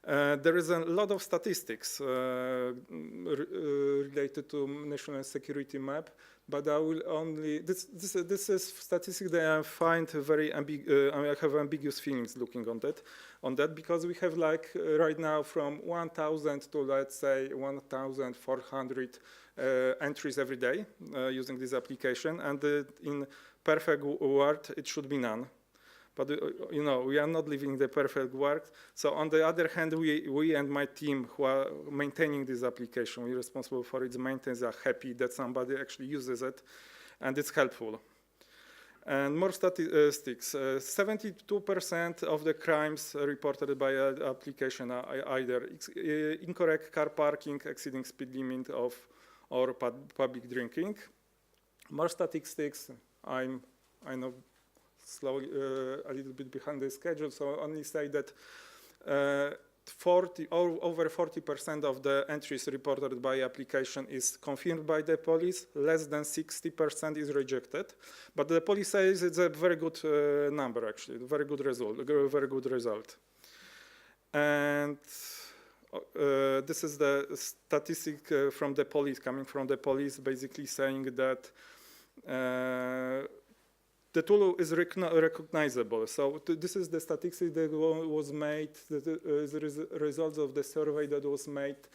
There is a lot of statistics related to national security map, but I will only, this is statistics that I find very I have ambiguous feelings looking on that because we have like right now from 1,000 to let's say 1,400 entries every day using this application, and in perfect world it should be none. But you know, we are not living in the perfect world. So on the other hand, we and my team who are maintaining this application, we're responsible for its maintenance, are happy that somebody actually uses it, and it's helpful. And more statistics, 72% of the crimes reported by an application are either incorrect car parking, exceeding speed limit or public drinking. More statistics, I know, slowly, a little bit behind the schedule, so I'll only say that over 40% of the entries reported by application is confirmed by the police, less than 60% is rejected, but the police says it's a very good number actually, a very good result. And this is the statistic from the police, coming from the police, basically saying that the tool is recognizable. So this is the statistic that was made, the results of the survey that was made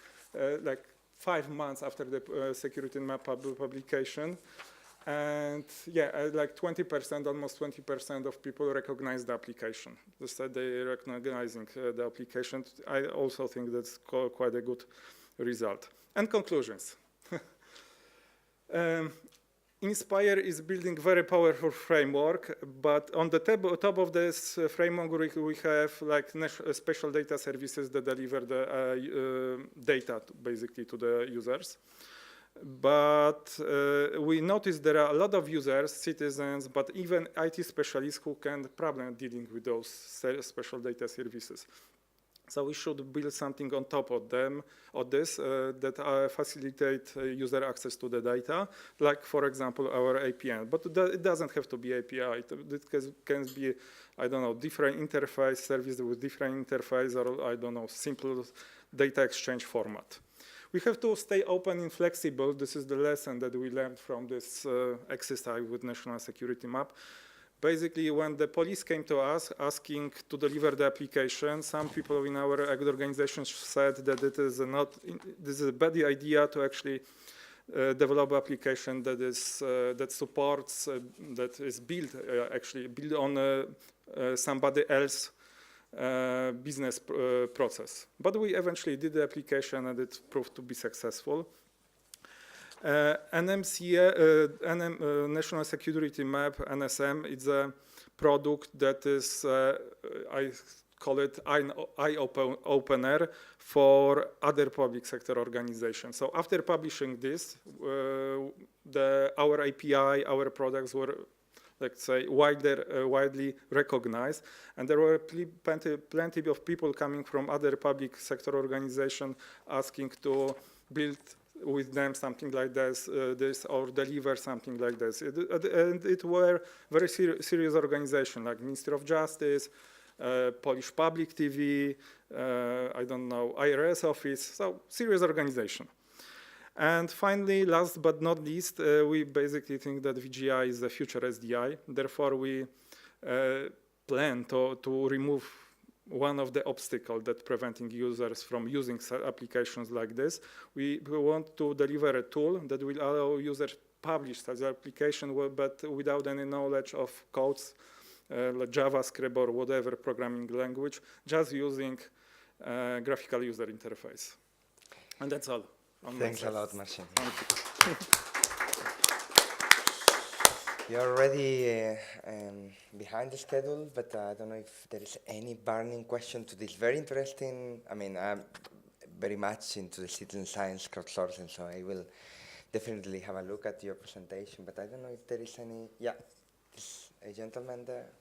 like 5 months after the security map publication. And yeah, like 20%, almost 20% of people recognize the application. They said they're recognizing the application. I also think that's quite a good result. And conclusions. Inspire is building very powerful framework, but on the top of this framework, we have like special data services that deliver the data basically to the users. But we noticed there are a lot of users, citizens, but even IT specialists who can problem dealing with those special data services. So we should build something on top of them, of this, that facilitate user access to the data, like, for example, our APN. But it doesn't have to be API. It can be, I don't know, different interface, service with different interface, or, I don't know, simple data exchange format. We have to stay open and flexible. This is the lesson that we learned from this exercise with National Security Map. Basically, when the police came to us asking to deliver the application, some people in our organization said that this is a bad idea to actually develop application that is that supports that is built on somebody else business process. But we eventually did the application, and it proved to be successful. National Security Map, NSM, it's a product that is, I call it eye opener for other public sector organizations. So after publishing this, our API, our products were, let's say, widely recognized, and there were plenty of people coming from other public sector organizations asking to build with them something like this or deliver something like this. And it were very serious organizations like Ministry of Justice, Polish Public TV, I don't know, IRS office, so serious organization. And finally, last but not least, we basically think that VGI is the future SDI. Therefore, we plan to remove one of the obstacles that preventing users from using applications like this. We want to deliver a tool that will allow users to publish such application, but without any knowledge of codes, like JavaScript or whatever programming language, just using graphical user interface. And that's all. Thanks a lot, Marcin. You're already behind the schedule, but I don't know if there is any burning question to this very interesting. I mean, I'm very much into the citizen science crowdsourcing, so I will definitely have a look at your presentation, but I don't know if there is any. Yeah, there's a gentleman there.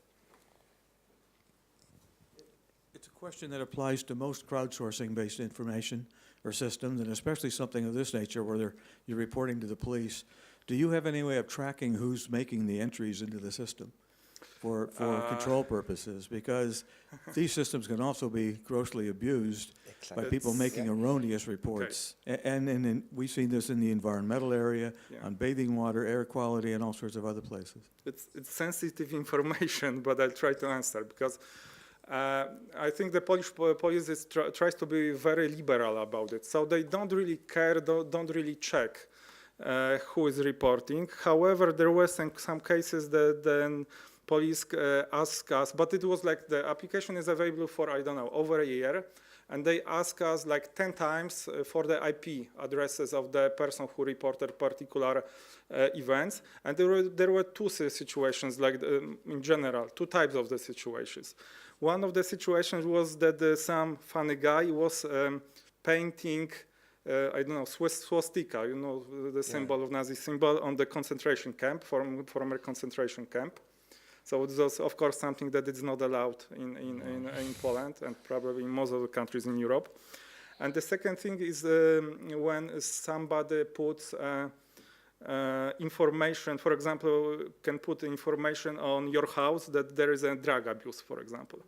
It's a question that applies to most crowdsourcing-based information or systems, and especially something of this nature where you're reporting to the police. Do you have any way of tracking who's making the entries into the system for control purposes? Because these systems can also be grossly abused by people making erroneous reports. Okay. And we've seen this in the environmental area, on bathing water, air quality, and all sorts of other places. It's sensitive information, but I'll try to answer because I think the Polish police tries to be very liberal about it. So they don't really care, don't really check who is reporting. However, there were some cases that then police asked us, but it was like the application is available for, I don't know, over a year, and they asked us like 10 times for the IP addresses of the person who reported particular events. And there were two situations, like in general, two types of the situations. One of the situations was that some funny guy was painting I don't know, swastika, you know, the symbol of Nazi symbol on the concentration camp, former concentration camp. So it was, of course, something that is not allowed in Poland and probably in most of the countries in Europe. And the second thing is when somebody puts information, for example, can put information on your house that there is a drug abuse, for example.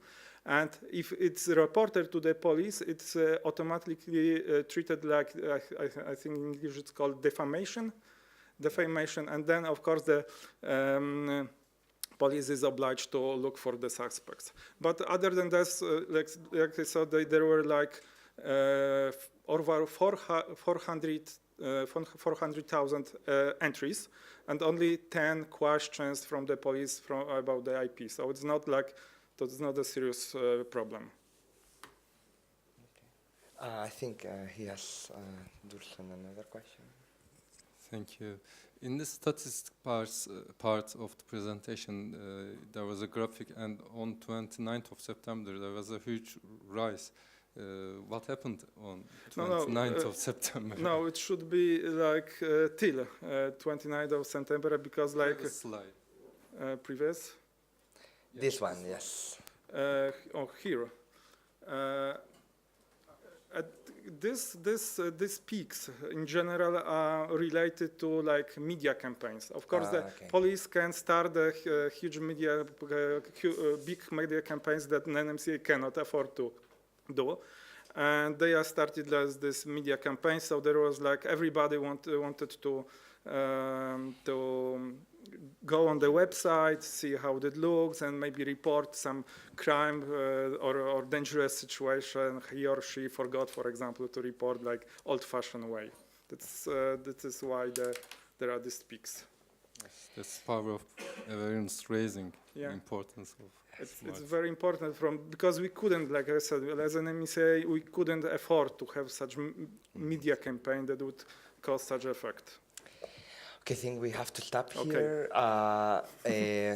And if it's reported to the police, it's automatically treated like, I think in English it's called defamation. And then, of course, the police is obliged to look for the suspects. But other than this, like I said, there were like over 400,000 entries, and only 10 questions from the police about the IP. So it's not like, it's not a serious problem. Okay. I think he has Dursun another question. Thank you. In the statistics part of the presentation, there was a graphic, and on 29th of September, there was a huge rise. What happened on 29th of September? No, it should be like till 29th of September, because like slide. Previous. This one, yes. Here. These peaks in general are related to like media campaigns. Of course, the police can start a huge media, big media campaigns that an NMCA cannot afford to do. And they are started as this media campaign. So there was like everybody wanted to go on the website, see how it looks, and maybe report some crime or dangerous situation he or she forgot, for example, to report like old-fashioned way. That is why there are these peaks. Yes, that's power of awareness raising, the importance of it's very important because we couldn't, like I said, as an MSA, we couldn't afford to have such media campaign that would cause such effect. Okay, I think we have to stop here.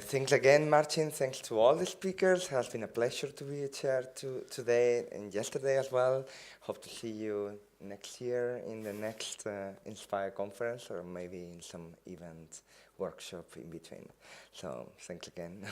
Thanks again, Marcin. Thanks to all the speakers. It has been a pleasure to be a chair today and yesterday as well. Hope to see you next year in the next Inspire conference, or maybe in some event workshop in between. So thanks again.